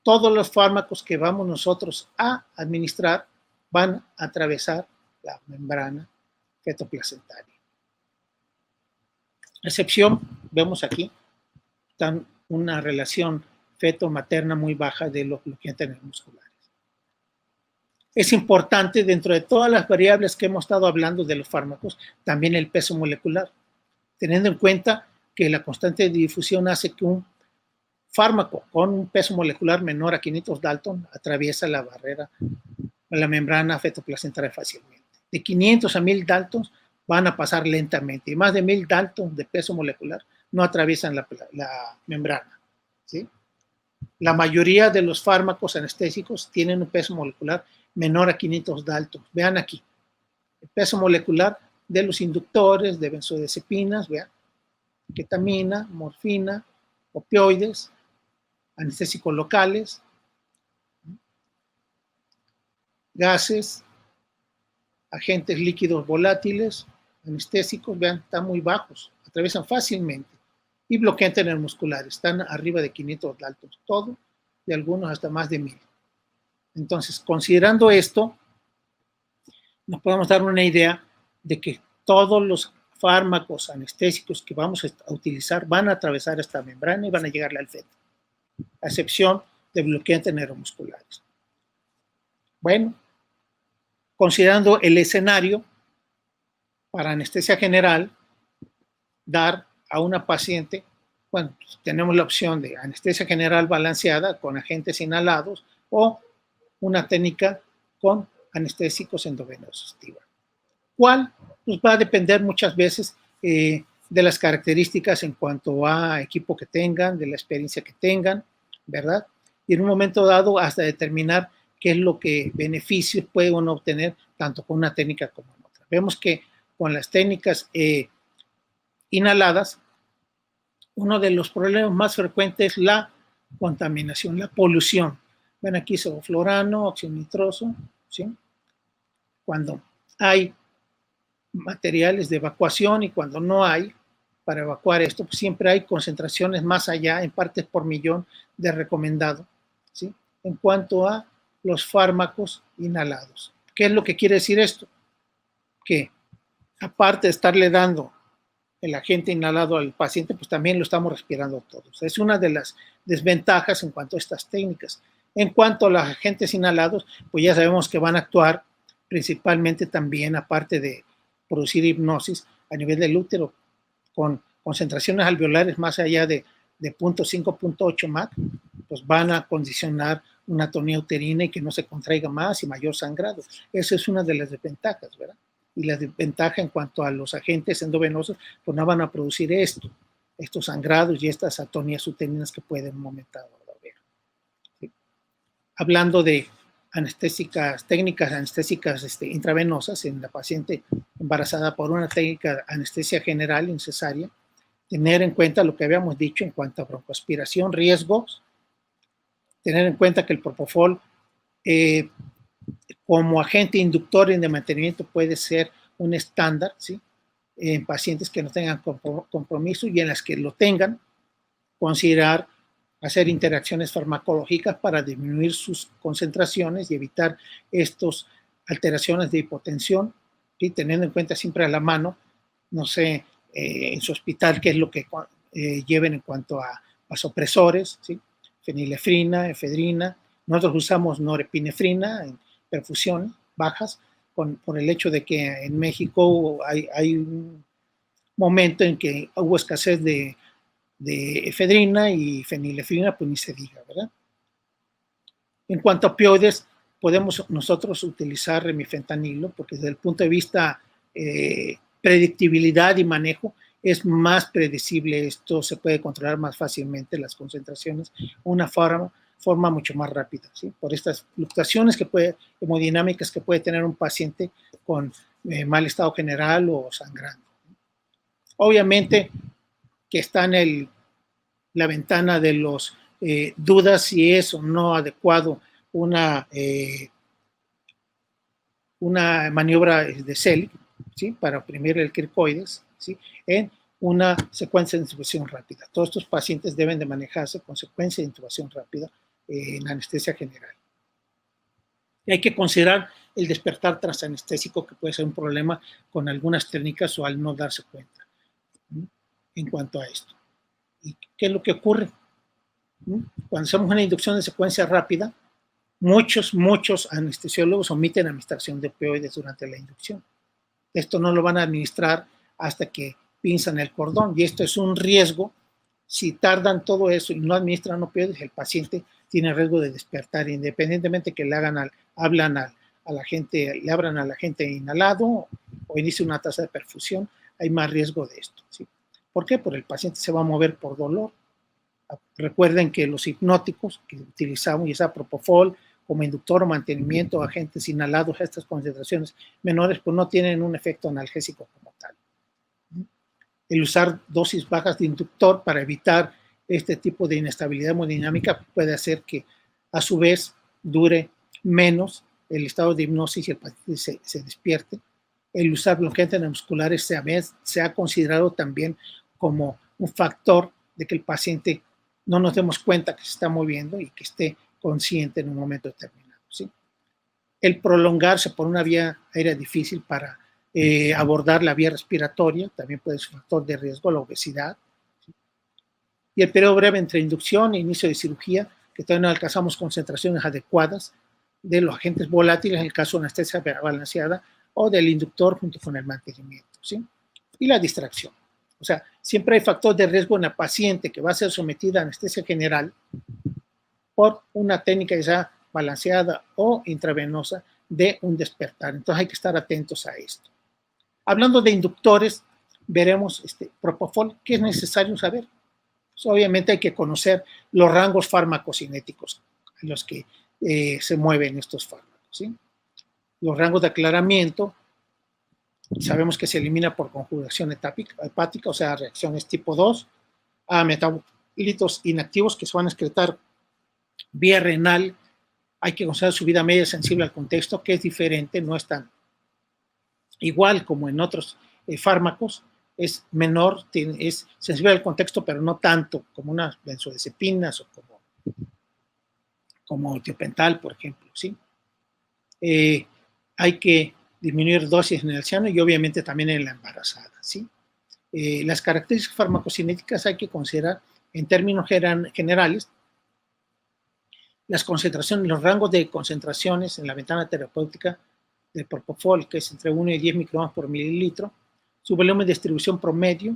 todos los fármacos que vamos nosotros a administrar, van a atravesar la membrana fetoplacentaria. Excepción, vemos aquí, están una relación feto-materna muy baja de los bloqueantes neuromusculares. Es importante, dentro de todas las variables que hemos estado hablando de los fármacos, también el peso molecular, teniendo en cuenta que la constante de difusión hace que un fármaco con un peso molecular menor a 500 Dalton atraviesa la barrera, la membrana fetoplacentaria fácilmente. De 500 a 1000 Daltons van a pasar lentamente, y más de 1000 Daltons de peso molecular no atraviesan la membrana, ¿sí? La mayoría de los fármacos anestésicos tienen un peso molecular menor a 500 Daltons. Vean aquí, el peso molecular de los inductores, de benzodiazepinas, vean, ketamina, morfina, opioides, anestésicos locales, gases, agentes líquidos volátiles, anestésicos, vean, están muy bajos, atraviesan fácilmente, y bloqueantes neuromusculares, están arriba de 500 Daltons, todo, y algunos hasta más de 1000. Entonces, considerando esto, nos podemos dar una idea de que todos los fármacos anestésicos que vamos a utilizar van a atravesar esta membrana y van a llegarle al feto, a excepción de bloqueantes neuromusculares. Bueno, considerando el escenario para anestesia general, dar a una paciente, bueno, pues tenemos la opción de anestesia general balanceada con agentes inhalados o una técnica con anestésicos endovenosos. ¿Cuál? Pues va a depender muchas veces de las características en cuanto a equipo que tengan, de la experiencia que tengan, ¿verdad? Y en un momento dado hasta determinar qué es lo que beneficios puede uno obtener tanto con una técnica como en otra. Vemos que con las técnicas inhaladas, uno de los problemas más frecuentes es la contaminación, la polución. Ven aquí sevoflurano, óxido nitroso, ¿sí? Cuando hay materiales de evacuación y cuando no hay, para evacuar esto, pues siempre hay concentraciones más allá, en partes por millón de recomendado, ¿sí? En cuanto a los fármacos inhalados. ¿Qué es lo que quiere decir esto? Que aparte de estarle dando el agente inhalado al paciente, pues también lo estamos respirando todos. Es una de las desventajas en cuanto a estas técnicas. En cuanto a los agentes inhalados, pues ya sabemos que van a actuar principalmente también, aparte de producir hipnosis a nivel del útero, con concentraciones alveolares más allá de 0.5, 0.8 MAC, pues van a condicionar una atonía uterina y que no se contraiga más y mayor sangrado. Esa es una de las desventajas, ¿verdad? Y la desventaja en cuanto a los agentes endovenosos, pues no van a producir estos sangrados y estas atonías uterinas que pueden en un momento dado haber. ¿Sí? Hablando de técnicas anestésicas intravenosas en la paciente embarazada por una técnica de anestesia general en cesárea, tener en cuenta lo que habíamos dicho en cuanto a broncoaspiración, riesgos, tener en cuenta que el propofol como agente inductor de mantenimiento puede ser un estándar, ¿sí? En pacientes que no tengan compromiso y en las que lo tengan, considerar hacer interacciones farmacológicas para disminuir sus concentraciones y evitar estas alteraciones de hipotensión, ¿sí? Teniendo en cuenta siempre a la mano, no sé, en su hospital qué es lo que lleven en cuanto a vasopresores, ¿sí? Fenilefrina, efedrina. Nosotros usamos norepinefrina en perfusión, bajas por el hecho de que en México hay un momento en que hubo escasez de efedrina y fenilefrina, pues ni se diga, ¿verdad? En cuanto a opioides, podemos nosotros utilizar remifentanilo, porque desde el punto de vista predictibilidad y manejo, es más predecible esto, se puede controlar más fácilmente las concentraciones, una forma mucho más rápida, ¿sí? Por estas fluctuaciones hemodinámicas que puede tener un paciente con mal estado general o sangrando. Obviamente que está en la ventana de los dudas si es o no adecuado una maniobra de Selig, ¿sí? Para oprimir el cricoides, ¿sí? En una secuencia de intubación rápida. Todos estos pacientes deben de manejarse con secuencia de intubación rápida en anestesia general. Y hay que considerar el despertar transanestésico, que puede ser un problema con algunas técnicas o al no darse cuenta, ¿sí? En cuanto a esto. ¿Y qué es lo que ocurre? Cuando hacemos una inducción de secuencia rápida, muchos anestesiólogos omiten administración de opioides durante la inducción. Esto no lo van a administrar hasta que pinzan el cordón, y esto es un riesgo. Si tardan todo eso y no administran opioides, el paciente tiene riesgo de despertar, independientemente que le abran a la gente inhalado o inicie una tasa de perfusión, hay más riesgo de esto, ¿sí? ¿Por qué? Porque el paciente se va a mover por dolor. Recuerden que los hipnóticos que utilizamos, ya sea propofol como inductor o mantenimiento, agentes inhalados a estas concentraciones menores, pues no tienen un efecto analgésico como tal. El usar dosis bajas de inductor para evitar este tipo de inestabilidad hemodinámica puede hacer que a su vez dure menos el estado de hipnosis y el paciente se despierte. El usar bloqueantes neuromusculares se ha considerado también como un factor de que el paciente no nos demos cuenta que se está moviendo y que esté consciente en un momento determinado, ¿sí? El prolongarse por una vía aérea difícil para abordar la vía respiratoria también puede ser un factor de riesgo, la obesidad, ¿sí? Y el periodo breve entre inducción e inicio de cirugía, que todavía no alcanzamos concentraciones adecuadas de los agentes volátiles, en el caso de anestesia balanceada, o del inductor junto con el mantenimiento, ¿sí? Y la distracción. O sea, siempre hay factor de riesgo en la paciente que va a ser sometida a anestesia general por una técnica ya balanceada o intravenosa de un despertar. Entonces hay que estar atentos a esto. Hablando de inductores, veremos propofol. ¿Qué es necesario saber? Pues obviamente hay que conocer los rangos farmacocinéticos en los que se mueven estos fármacos, ¿sí? Los rangos de aclaramiento, sabemos que se elimina por conjugación hepática, o sea, reacciones tipo 2, a metabolitos inactivos que se van a excretar vía renal. Hay que considerar su vida media sensible al contexto, que es diferente, no es tan igual como en otros fármacos, es menor, es sensible al contexto, pero no tanto como unas benzodiazepinas o como tiopental, por ejemplo, ¿sí? Hay que disminuir dosis en el anciano y obviamente también en la embarazada, ¿sí? Las características farmacocinéticas hay que considerar en términos generales las concentraciones, los rangos de concentraciones en la ventana terapéutica del propofol, que es entre 1 y 10 microgramos por mililitro, su volumen de distribución promedio,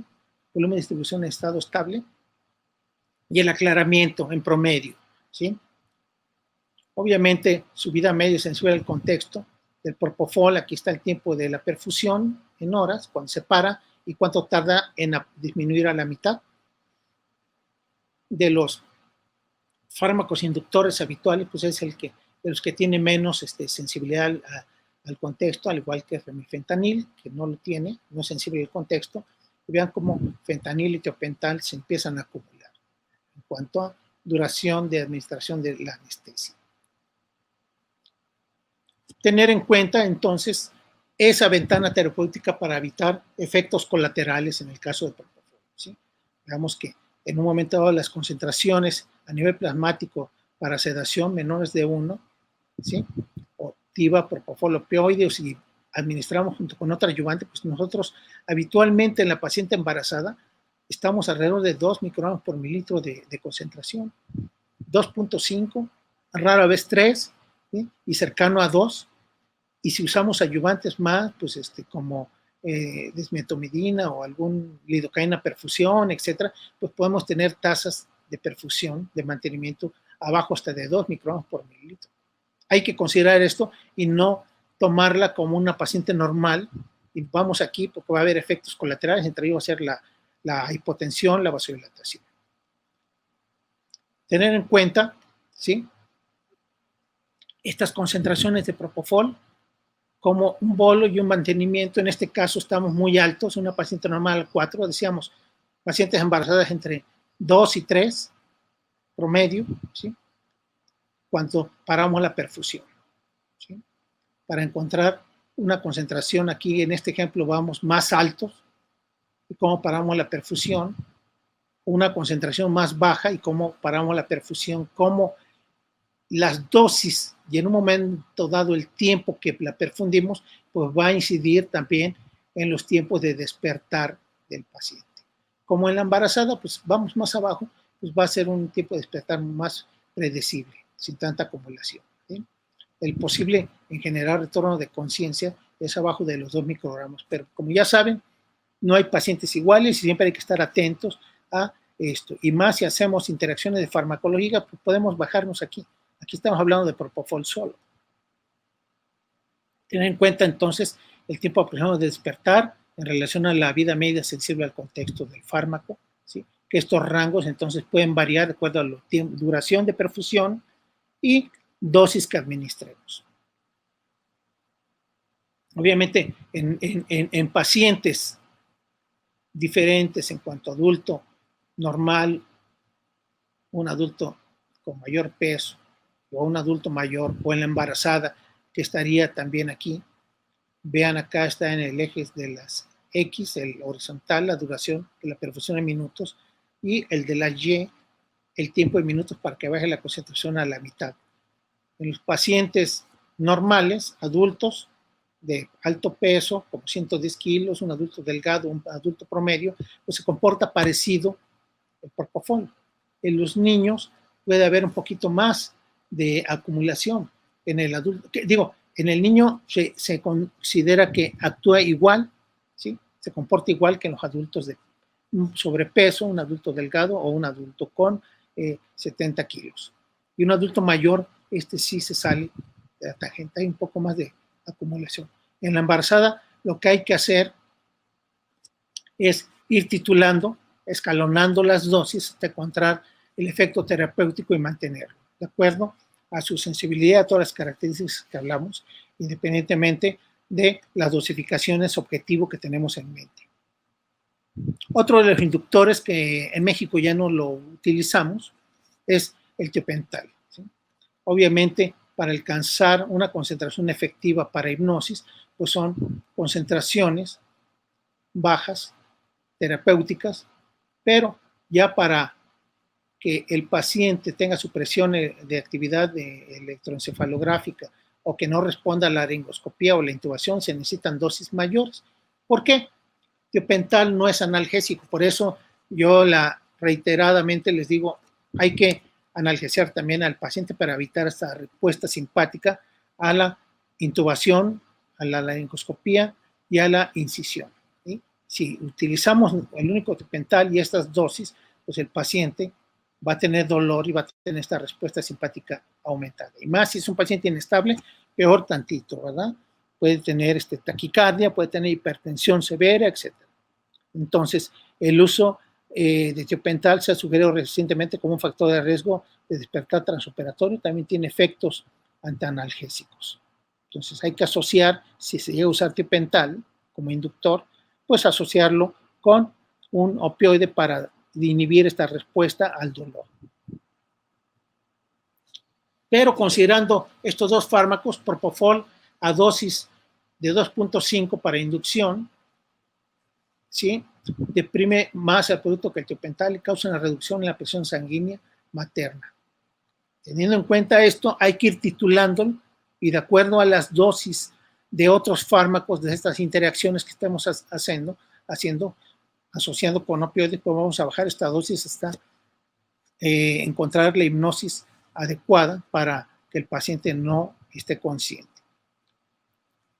volumen de distribución en estado estable y el aclaramiento en promedio, ¿sí? Obviamente, su vida media sensible al contexto del propofol, aquí está el tiempo de la perfusión en horas, cuando se para y cuánto tarda en disminuir a la mitad. De los fármacos inductores habituales, pues es de los que tiene menos sensibilidad al contexto, al igual que el remifentanil, que no lo tiene, no es sensible al contexto. Y vean cómo fentanil y tiopental se empiezan a acumular en cuanto a duración de administración de la anestesia. Tener en cuenta entonces esa ventana terapéutica para evitar efectos colaterales en el caso de propofol, ¿sí? Veamos que en un momento dado las concentraciones a nivel plasmático para sedación menores de 1, ¿sí? O TIVA, propofol, opioides, y administramos junto con otra ayudante, pues nosotros habitualmente en la paciente embarazada estamos alrededor de 2 microgramos por mililitro de concentración, 2.5, rara vez 3, ¿sí? Y cercano a 2 Y si usamos ayudantes más, pues como desmetomidina o algún lidocaína perfusión, etcétera, pues podemos tener tasas de perfusión, de mantenimiento abajo hasta de 2 microgramos por mililitro. Hay que considerar esto y no tomarla como una paciente normal. Y vamos aquí porque va a haber efectos colaterales, entre ellos va a ser la hipotensión, la vasodilatación. Tener en cuenta, ¿sí?, estas concentraciones de propofol como un bolo y un mantenimiento. En este caso estamos muy altos, una paciente normal 4, decíamos, pacientes embarazadas entre 2 y 3 promedio, ¿sí?, cuando paramos la perfusión, ¿sí?, para encontrar una concentración. Aquí en este ejemplo vamos más altos y cómo paramos la perfusión, una concentración más baja y cómo paramos la perfusión, cómo las dosis y en un momento dado el tiempo que la perfundimos, pues va a incidir también en los tiempos de despertar del paciente. Como en la embarazada, pues vamos más abajo, pues va a ser un tiempo de despertar más predecible, sin tanta acumulación, ¿sí? El posible en general retorno de conciencia es abajo de los 2 microgramos, pero como ya saben, no hay pacientes iguales y siempre hay que estar atentos a esto. Y más si hacemos interacciones de farmacología, pues podemos bajarnos aquí. Aquí estamos hablando de propofol solo. Tener en cuenta entonces el tiempo aproximado de despertar en relación a la vida media sensible al contexto del fármaco, ¿sí?, que estos rangos entonces pueden variar de acuerdo a la duración de perfusión y dosis que administremos. Obviamente, en pacientes diferentes en cuanto a adulto normal, un adulto con mayor peso o un adulto mayor o en la embarazada, que estaría también aquí. Vean acá está en el eje de las X, el horizontal, la duración de la perfusión en minutos, y el de la Y, el tiempo en minutos para que baje la concentración a la mitad. En los pacientes normales, adultos de alto peso, como 110 kilos, un adulto delgado, un adulto promedio, pues se comporta parecido el propofol. En los niños puede haber un poquito más de acumulación. En el adulto, en el niño se considera que actúa igual, ¿sí?, se comporta igual que en los adultos de un sobrepeso, un adulto delgado o un adulto con 70 kilos. Y un adulto mayor, sí se sale de la tangente, hay un poco más de acumulación. En la embarazada, lo que hay que hacer es ir titulando, escalonando las dosis hasta encontrar el efecto terapéutico y mantenerlo, de acuerdo a su sensibilidad, a todas las características que hablamos, independientemente de las dosificaciones objetivo que tenemos en mente. Otro de los inductores que en México ya no lo utilizamos es el tiopental, ¿sí? Obviamente, para alcanzar una concentración efectiva para hipnosis, pues son concentraciones bajas, terapéuticas, pero ya para que el paciente tenga supresión de actividad electroencefalográfica o que no responda a la laringoscopía o la intubación, se necesitan dosis mayores. ¿Por qué? Tiopental no es analgésico, por eso yo reiteradamente les digo, hay que analgesiar también al paciente para evitar esta respuesta simpática a la intubación, a la laringoscopía y a la incisión, ¿sí? Si utilizamos el único tiopental y estas dosis, pues el paciente va a tener dolor y va a tener esta respuesta simpática aumentada. Y más si es un paciente inestable, peor tantito, ¿verdad? Puede tener taquicardia, puede tener hipertensión severa, etc. Entonces, el uso de tiopental se ha sugerido recientemente como un factor de riesgo de despertar transoperatorio, también tiene efectos antianalgésicos. Entonces, hay que asociar, si se llega a usar tiopental como inductor, pues asociarlo con un opioide para inhibir esta respuesta al dolor. Pero considerando estos dos fármacos, propofol a dosis de 2.5 para inducción, ¿sí?, deprime más el producto que el tiopental y causa una reducción en la presión sanguínea materna. Teniendo en cuenta esto, hay que ir titulándolo y de acuerdo a las dosis de otros fármacos, de estas interacciones que estamos haciendo, asociando con opioides, pues vamos a bajar esta dosis hasta encontrar la hipnosis adecuada para que el paciente no esté consciente.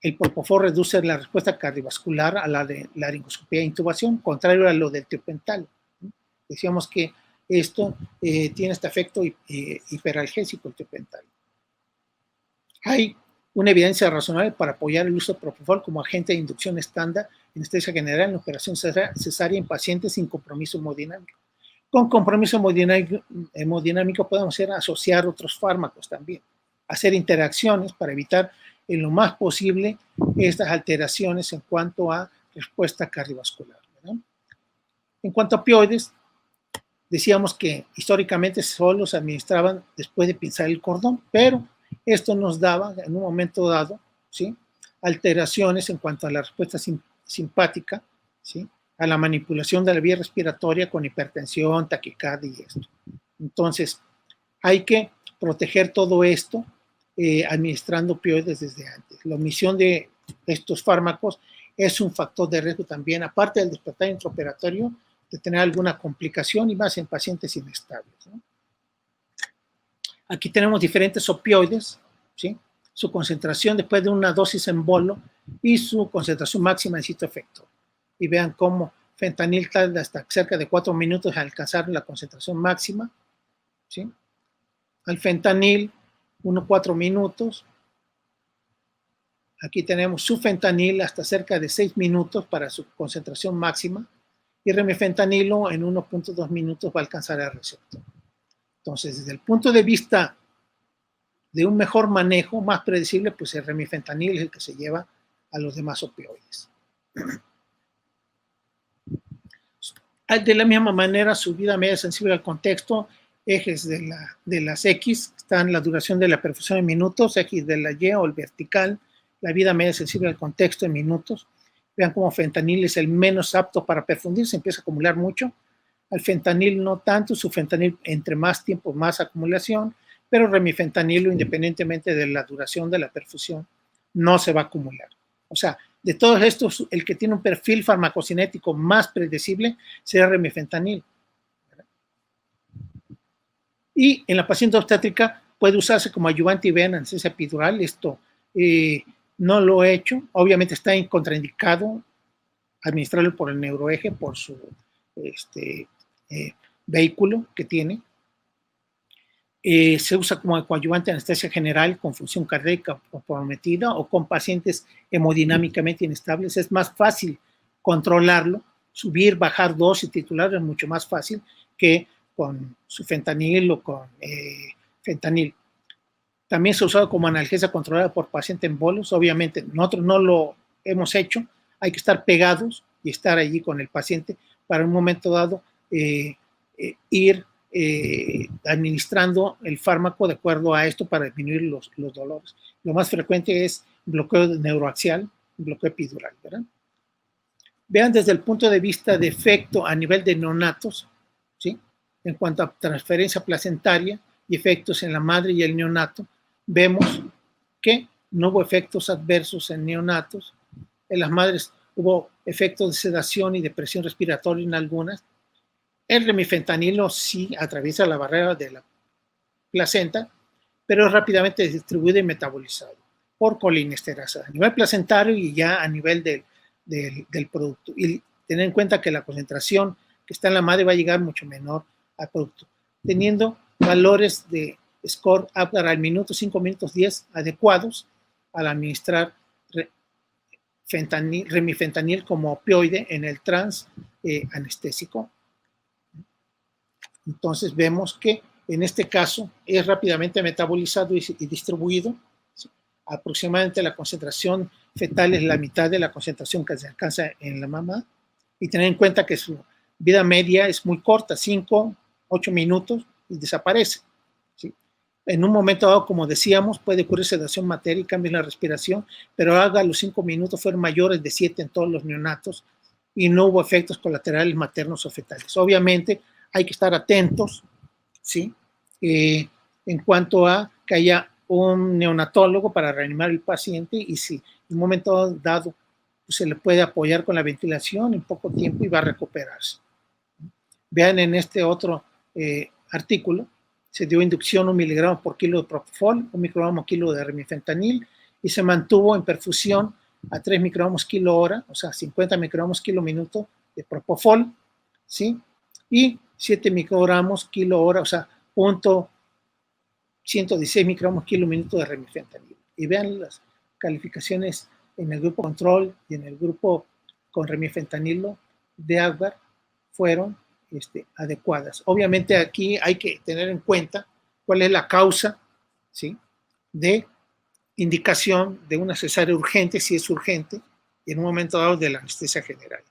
El propofol reduce la respuesta cardiovascular a la de laringoscopia e intubación, contrario a lo del tiopental. Decíamos que esto tiene este efecto hiperalgésico, el tiopental. Hay una evidencia razonable para apoyar el uso de propofol como agente de inducción estándar en anestesia general en operación cesárea en pacientes sin compromiso hemodinámico. Con compromiso hemodinámico podemos asociar otros fármacos también, hacer interacciones para evitar en lo más posible estas alteraciones en cuanto a respuesta cardiovascular, ¿verdad? En cuanto a opioides, decíamos que históricamente solo se administraban después de pinzar el cordón, pero esto nos daba en un momento dado, ¿sí?, alteraciones en cuanto a la respuesta simpática, ¿sí?, a la manipulación de la vía respiratoria con hipertensión, taquicardia y esto. Entonces, hay que proteger todo esto administrando opioides desde antes. La omisión de estos fármacos es un factor de riesgo también, aparte del despertar intraoperatorio, de tener alguna complicación y más en pacientes inestables, ¿no? Aquí tenemos diferentes opioides, ¿sí?, su concentración después de una dosis en bolo y su concentración máxima en sitio efector. Y vean cómo fentanil tarda hasta cerca de 4 minutos en alcanzar la concentración máxima, ¿sí? Al fentanil, 4 minutos. Aquí tenemos sufentanil hasta cerca de 6 minutos para su concentración máxima. Y remifentanilo en 1.2 minutos va a alcanzar el receptor. Entonces, desde el punto de vista de un mejor manejo, más predecible, pues el remifentanil es el que se lleva a los demás opioides. De la misma manera, su vida media sensible al contexto, ejes de las X, están la duración de la perfusión en minutos, X de la Y o el vertical, la vida media sensible al contexto en minutos. Vean cómo fentanil es el menos apto para perfundir, se empieza a acumular mucho. Al fentanil no tanto, su fentanil entre más tiempo, más acumulación, pero remifentanilo, independientemente de la duración de la perfusión, no se va a acumular. O sea, de todos estos, el que tiene un perfil farmacocinético más predecible será remifentanil. Y en la paciente obstétrica puede usarse como ayudante IV en anestesia epidural. Esto no lo he hecho. Obviamente está contraindicado administrarlo por el neuroeje, por su vehículo que tiene. Se usa como coadyuvante en anestesia general con función cardíaca comprometida o con pacientes hemodinámicamente inestables. Es más fácil controlarlo, subir, bajar dosis titular es mucho más fácil que con su fentanil o con fentanil. También se ha usado como analgesia controlada por paciente en bolos. Obviamente nosotros no lo hemos hecho, hay que estar pegados y estar allí con el paciente para en un momento dado ir administrando el fármaco de acuerdo a esto para disminuir los dolores. Lo más frecuente es bloqueo neuroaxial, bloqueo epidural, ¿verdad? Vean desde el punto de vista de efecto a nivel de neonatos, ¿sí?, en cuanto a transferencia placentaria y efectos en la madre y el neonato, vemos que no hubo efectos adversos en neonatos. En las madres hubo efectos de sedación y depresión respiratoria en algunas. El remifentanilo sí atraviesa la barrera de la placenta, pero es rápidamente distribuido y metabolizado por colinesterasa a nivel placentario y ya a nivel del producto. Y tener en cuenta que la concentración que está en la madre va a llegar mucho menor al producto, teniendo valores de score Apgar al minuto, 5 minutos 10 adecuados al administrar remifentanil como opioide en el trans anestésico. Entonces vemos que en este caso es rápidamente metabolizado y distribuido. Aproximadamente la concentración fetal es la mitad de la concentración que se alcanza en la mamá. Y tener en cuenta que su vida media es muy corta, 5, 8 minutos y desaparece, ¿sí? En un momento dado, como decíamos, puede ocurrir sedación materna y cambio en la respiración, pero haga los 5 minutos fueron mayores de 7 en todos los neonatos y no hubo efectos colaterales maternos o fetales. Obviamente hay que estar atentos, ¿sí?, en cuanto a que haya un neonatólogo para reanimar al paciente y si en un momento dado pues, se le puede apoyar con la ventilación en poco tiempo y va a recuperarse. Vean en este otro artículo, se dio inducción 1 miligramo por kilo de propofol, 1 microgramo kilo de remifentanil y se mantuvo en perfusión a 3 microgramos kilo hora, o sea, 50 microgramos kilo minuto de propofol, ¿sí? Y 7 microgramos kilo hora, o sea, 116 microgramos kilo minuto de remifentanilo. Y vean las calificaciones en el grupo control y en el grupo con remifentanilo de Akbar fueron adecuadas. Obviamente aquí hay que tener en cuenta cuál es la causa, ¿sí?, de indicación de una cesárea urgente, si es urgente, y en un momento dado de la anestesia general.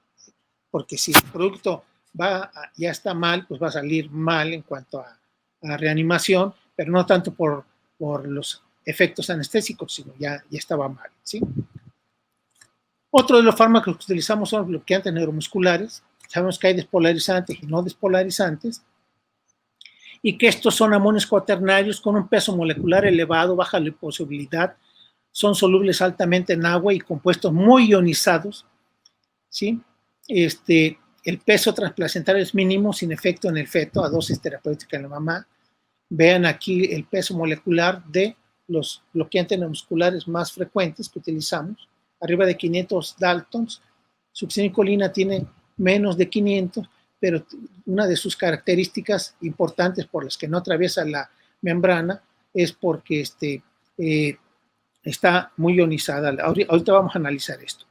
Porque si el producto ya está mal, pues va a salir mal en cuanto a reanimación, pero no tanto por los efectos anestésicos, sino ya estaba mal, ¿sí? Otro de los fármacos que utilizamos son los bloqueantes neuromusculares. Sabemos que hay despolarizantes y no despolarizantes, y que estos son amonios cuaternarios con un peso molecular elevado, baja liposolubilidad, son solubles altamente en agua y compuestos muy ionizados, ¿sí? El peso transplacentario es mínimo, sin efecto en el feto, a dosis terapéutica en la mamá. Vean aquí el peso molecular de los bloqueantes neuromusculares más frecuentes que utilizamos, arriba de 500 Daltons. Succinicolina tiene menos de 500, pero una de sus características importantes por las que no atraviesa la membrana es porque está muy ionizada. Ahorita vamos a analizar esto.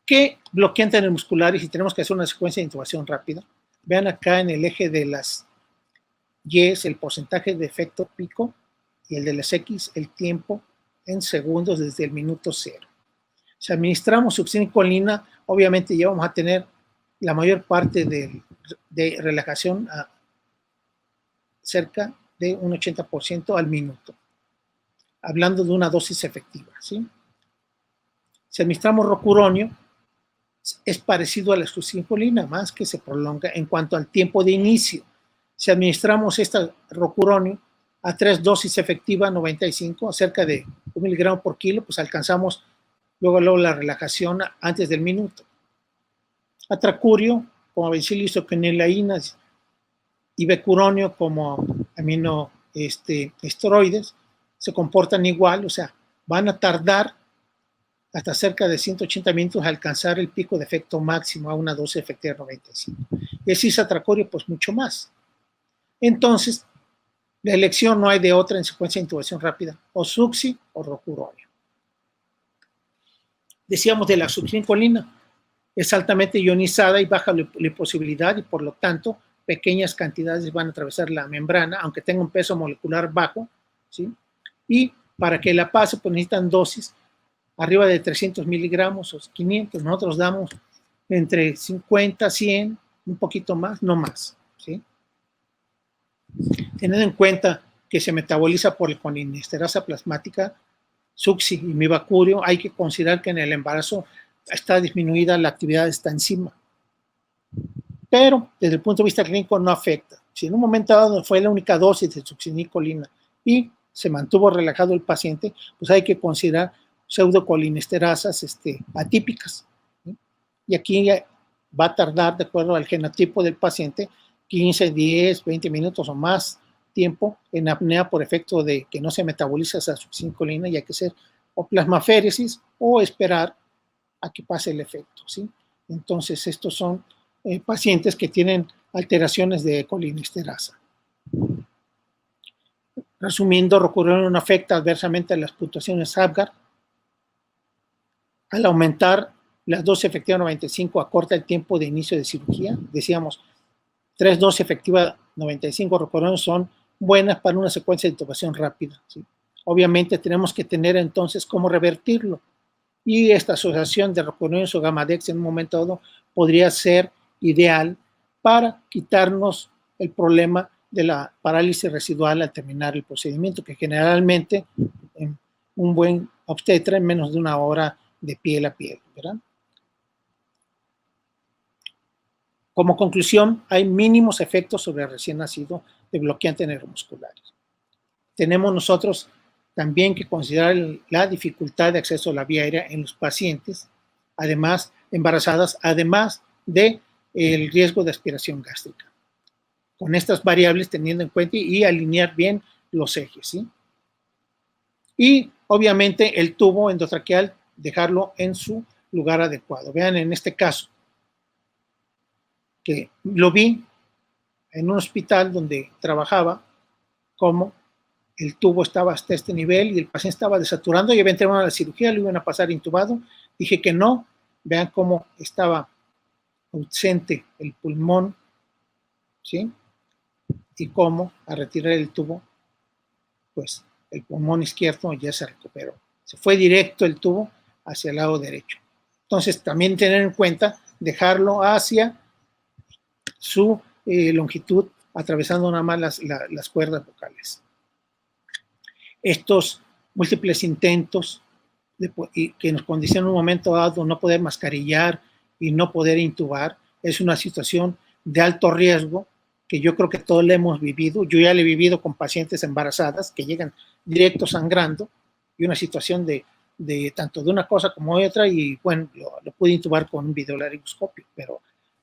¿Qué bloqueantes neuromusculares? Y tenemos que hacer una secuencia de intubación rápida. Vean acá en el eje de las Y el porcentaje de efecto pico y el de las X el tiempo en segundos desde el minuto 0. Si administramos succinicolina, obviamente ya vamos a tener la mayor parte de relajación a cerca de un 80% al minuto, hablando de una dosis efectiva, ¿sí? Si administramos rocuronio, es parecido a la succinicolina, más que se prolonga en cuanto al tiempo de inicio. Si administramos esta rocuronio a 3 dosis efectivas, 95, a cerca de 1 miligramo por kilo, pues alcanzamos luego la relajación antes del minuto. Atracurio, como bencilioisoquinolaínas, y becuronio, como aminoesteroides, se comportan igual, o sea, van a tardar hasta cerca de 180 minutos a alcanzar el pico de efecto máximo a una dosis efectiva de 95. Y el cisatracorio, pues mucho más. Entonces, la elección no hay de otra en secuencia de intubación rápida, o succi o rocuronio. Decíamos de la succinicolina, es altamente ionizada y baja liposolubilidad y por lo tanto pequeñas cantidades van a atravesar la membrana, aunque tenga un peso molecular bajo, ¿sí? Y para que la pase, pues necesitan dosis arriba de 300 miligramos o 500. Nosotros damos entre 50, 100, un poquito más, no más, ¿sí? Teniendo en cuenta que se metaboliza por la colinesterasa plasmática, succi y mibacurio, hay que considerar que en el embarazo está disminuida la actividad de esta enzima. Pero desde el punto de vista clínico no afecta. Si en un momento dado fue la única dosis de succinicolina y se mantuvo relajado el paciente, pues hay que considerar pseudocolinesterasas atípicas, ¿sí? Y aquí va a tardar, de acuerdo al genotipo del paciente, 15, 10, 20 minutos o más tiempo en apnea por efecto de que no se metaboliza esa succinicolina, y hay que hacer o plasmaféresis o esperar a que pase el efecto, ¿sí? Entonces, estos son pacientes que tienen alteraciones de colinesterasa. Resumiendo, rocuronio no afecta adversamente a las puntuaciones Apgar. Al aumentar las dosis efectivas 95, acorta el tiempo de inicio de cirugía. Decíamos, 3 dosis efectivas 95 rocuronio son buenas para una secuencia de intubación rápida, ¿sí? Obviamente tenemos que tener entonces cómo revertirlo. Y esta asociación de rocuronio o gamadex en un momento dado podría ser ideal para quitarnos el problema de la parálisis residual al terminar el procedimiento, que generalmente en un buen obstetra en menos de una hora de piel a piel, ¿verdad? Como conclusión, hay mínimos efectos sobre el recién nacido de bloqueantes neuromusculares. Tenemos nosotros también que considerar la dificultad de acceso a la vía aérea en los pacientes, además embarazadas, además de el riesgo de aspiración gástrica. Con estas variables teniendo en cuenta y alinear bien los ejes, ¿sí? Y obviamente el tubo endotraqueal dejarlo en su lugar adecuado. Vean en este caso que lo vi en un hospital donde trabajaba, como el tubo estaba hasta este nivel y el paciente estaba desaturando y eventualmente a la cirugía, lo iban a pasar intubado. Dije que no. Vean cómo estaba ausente el pulmón, ¿sí? Y cómo a retirar el tubo, pues el pulmón izquierdo ya se recuperó. Se fue directo el tubo hacia el lado derecho. Entonces, también tener en cuenta dejarlo hacia su longitud, atravesando nada más las cuerdas vocales. Estos múltiples intentos que nos condicionan en un momento dado no poder mascarillar y no poder intubar, es una situación de alto riesgo que yo creo que todos le hemos vivido. Yo ya le he vivido con pacientes embarazadas que llegan directo sangrando y una situación de tanto de una cosa como de otra, y bueno, lo pude intubar con un videolaringoscopio,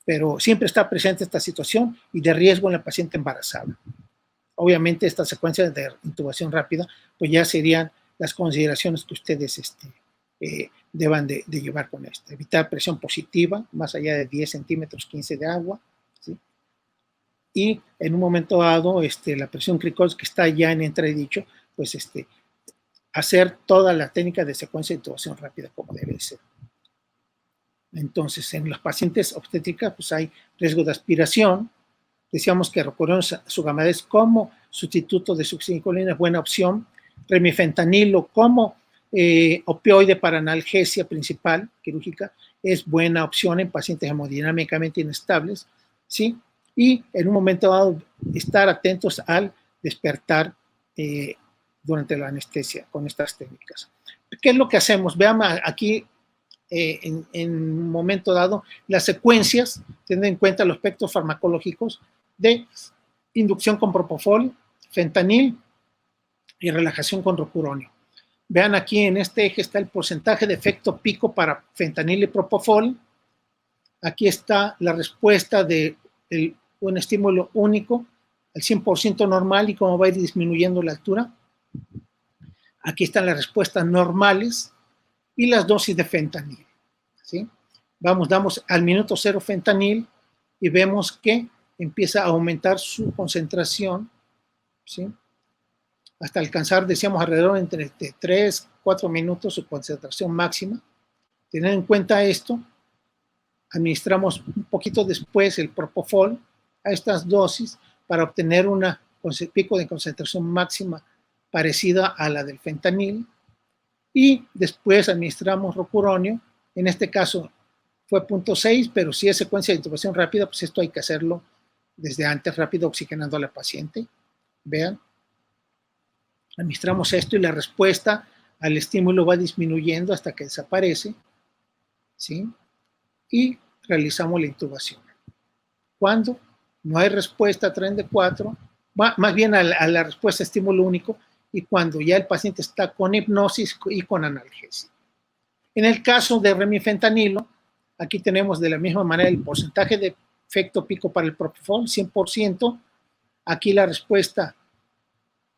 pero siempre está presente esta situación y de riesgo en la paciente embarazada. Obviamente esta secuencia de intubación rápida pues ya serían las consideraciones que ustedes deban de llevar con esto. Evitar presión positiva, más allá de 10 centímetros, 15 de agua, ¿sí? Y en un momento dado, la presión cricosis que está ya en entredicho, pues hacer toda la técnica de secuencia de intubación rápida como debe ser. Entonces, en los pacientes obstétricas, pues hay riesgo de aspiración. Decíamos que Rocuronium sugammadex como sustituto de succinilcolina es buena opción. Remifentanilo como opioide para analgesia principal quirúrgica es buena opción en pacientes hemodinámicamente inestables, ¿sí? Y en un momento dado estar atentos al despertar durante la anestesia con estas técnicas. ¿Qué es lo que hacemos? Veamos aquí en un momento dado las secuencias, teniendo en cuenta los aspectos farmacológicos de inducción con propofol, fentanil y relajación con rocuronium. Vean aquí en este eje está el porcentaje de efecto pico para fentanil y propofol. Aquí está la respuesta de un estímulo único, al 100% normal, y cómo va a ir disminuyendo la altura. Aquí están las respuestas normales y las dosis de fentanil, ¿sí? Damos al minuto 0 fentanil y vemos que empieza a aumentar su concentración, ¿sí? Hasta alcanzar, decíamos, alrededor entre 3, 4 minutos su concentración máxima. Teniendo en cuenta esto, administramos un poquito después el propofol a estas dosis para obtener un pico de concentración máxima parecida a la del fentanil, y después administramos rocuronium. En este caso fue 0.6, pero si es secuencia de intubación rápida, pues esto hay que hacerlo desde antes, rápido, oxigenando a la paciente. Vean, administramos esto y la respuesta al estímulo va disminuyendo hasta que desaparece, ¿sí? Y realizamos la intubación. Cuando no hay respuesta a tren de 4, más bien a la respuesta a estímulo único, y cuando ya el paciente está con hipnosis y con analgesia. En el caso de remifentanilo, aquí tenemos de la misma manera el porcentaje de efecto pico para el propofol, 100%. Aquí la respuesta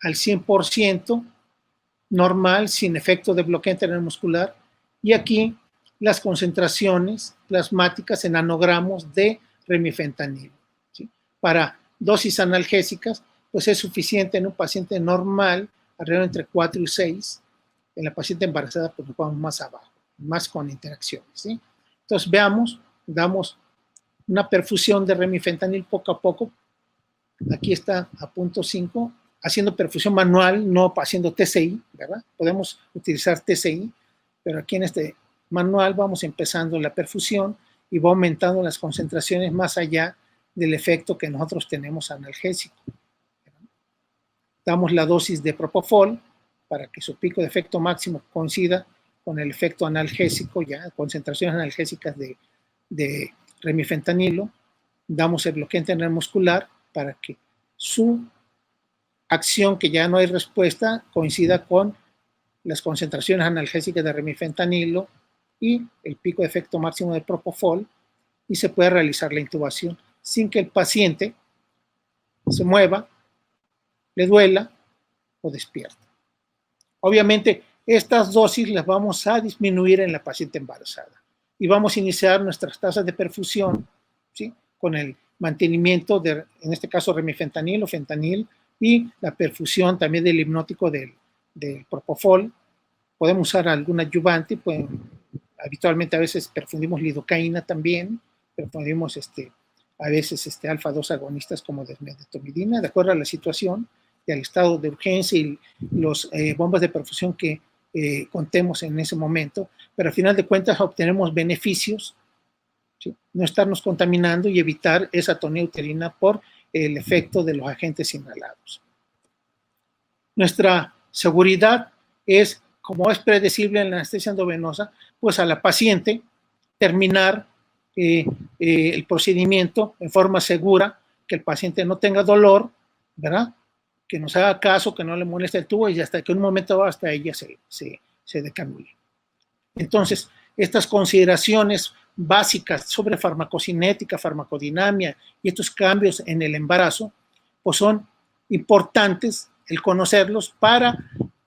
al 100%, normal, sin efecto de bloqueo intermuscular. Y aquí las concentraciones plasmáticas en nanogramos de remifentanilo, ¿sí? Para dosis analgésicas, pues es suficiente en un paciente normal, alrededor entre 4 y 6. En la paciente embarazada, pues nos vamos más abajo, más con interacciones, ¿sí? Entonces, veamos, damos una perfusión de remifentanil poco a poco. Aquí está a 0.5, haciendo perfusión manual, no haciendo TCI, ¿verdad? Podemos utilizar TCI, pero aquí en este manual vamos empezando la perfusión y va aumentando las concentraciones más allá del efecto que nosotros tenemos analgésico. Damos la dosis de propofol para que su pico de efecto máximo coincida con el efecto analgésico, ya concentraciones analgésicas de remifentanilo. Damos el bloqueo intermuscular para que su acción, que ya no hay respuesta, coincida con las concentraciones analgésicas de remifentanilo y el pico de efecto máximo de propofol, y se puede realizar la intubación sin que el paciente se mueva, le duela o despierte. Obviamente, estas dosis las vamos a disminuir en la paciente embarazada y vamos a iniciar nuestras tasas de perfusión, ¿sí? Con el mantenimiento de, en este caso, remifentanil o fentanil y la perfusión también del hipnótico del propofol. Podemos usar algún adyuvante, pues, habitualmente a veces perfundimos lidocaína también, perfundimos a veces alfa-2 agonistas como desmedetomidina, de acuerdo a la situación y al estado de urgencia y los bombas de perfusión que contemos en ese momento, pero al final de cuentas obtenemos beneficios, ¿sí? No estarnos contaminando y evitar esa atonía uterina por el efecto de los agentes inhalados. Nuestra seguridad es, como es predecible en la anestesia endovenosa, pues a la paciente terminar el procedimiento en forma segura, que el paciente no tenga dolor, ¿verdad? Que nos haga caso, que no le moleste el tubo y hasta que un momento hasta ella se decanule. Entonces, estas consideraciones básicas sobre farmacocinética, farmacodinamia y estos cambios en el embarazo, pues son importantes el conocerlos para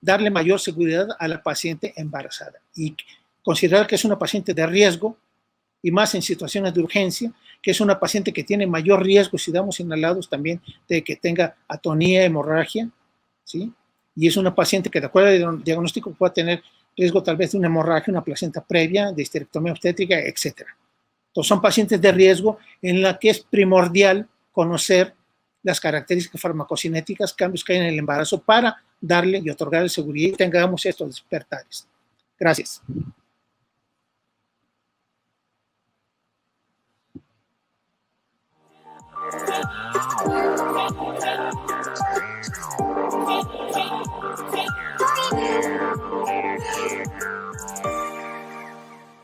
darle mayor seguridad a la paciente embarazada y considerar que es una paciente de riesgo y más en situaciones de urgencia, que es una paciente que tiene mayor riesgo, si damos inhalados también, de que tenga atonía, hemorragia, ¿sí? Y es una paciente que de acuerdo al diagnóstico puede tener riesgo tal vez de una hemorragia, una placenta previa, de histerectomía obstétrica, etc. Entonces son pacientes de riesgo en la que es primordial conocer las características farmacocinéticas, cambios que hay en el embarazo para darle y otorgarle seguridad y tengamos estos despertares. Gracias.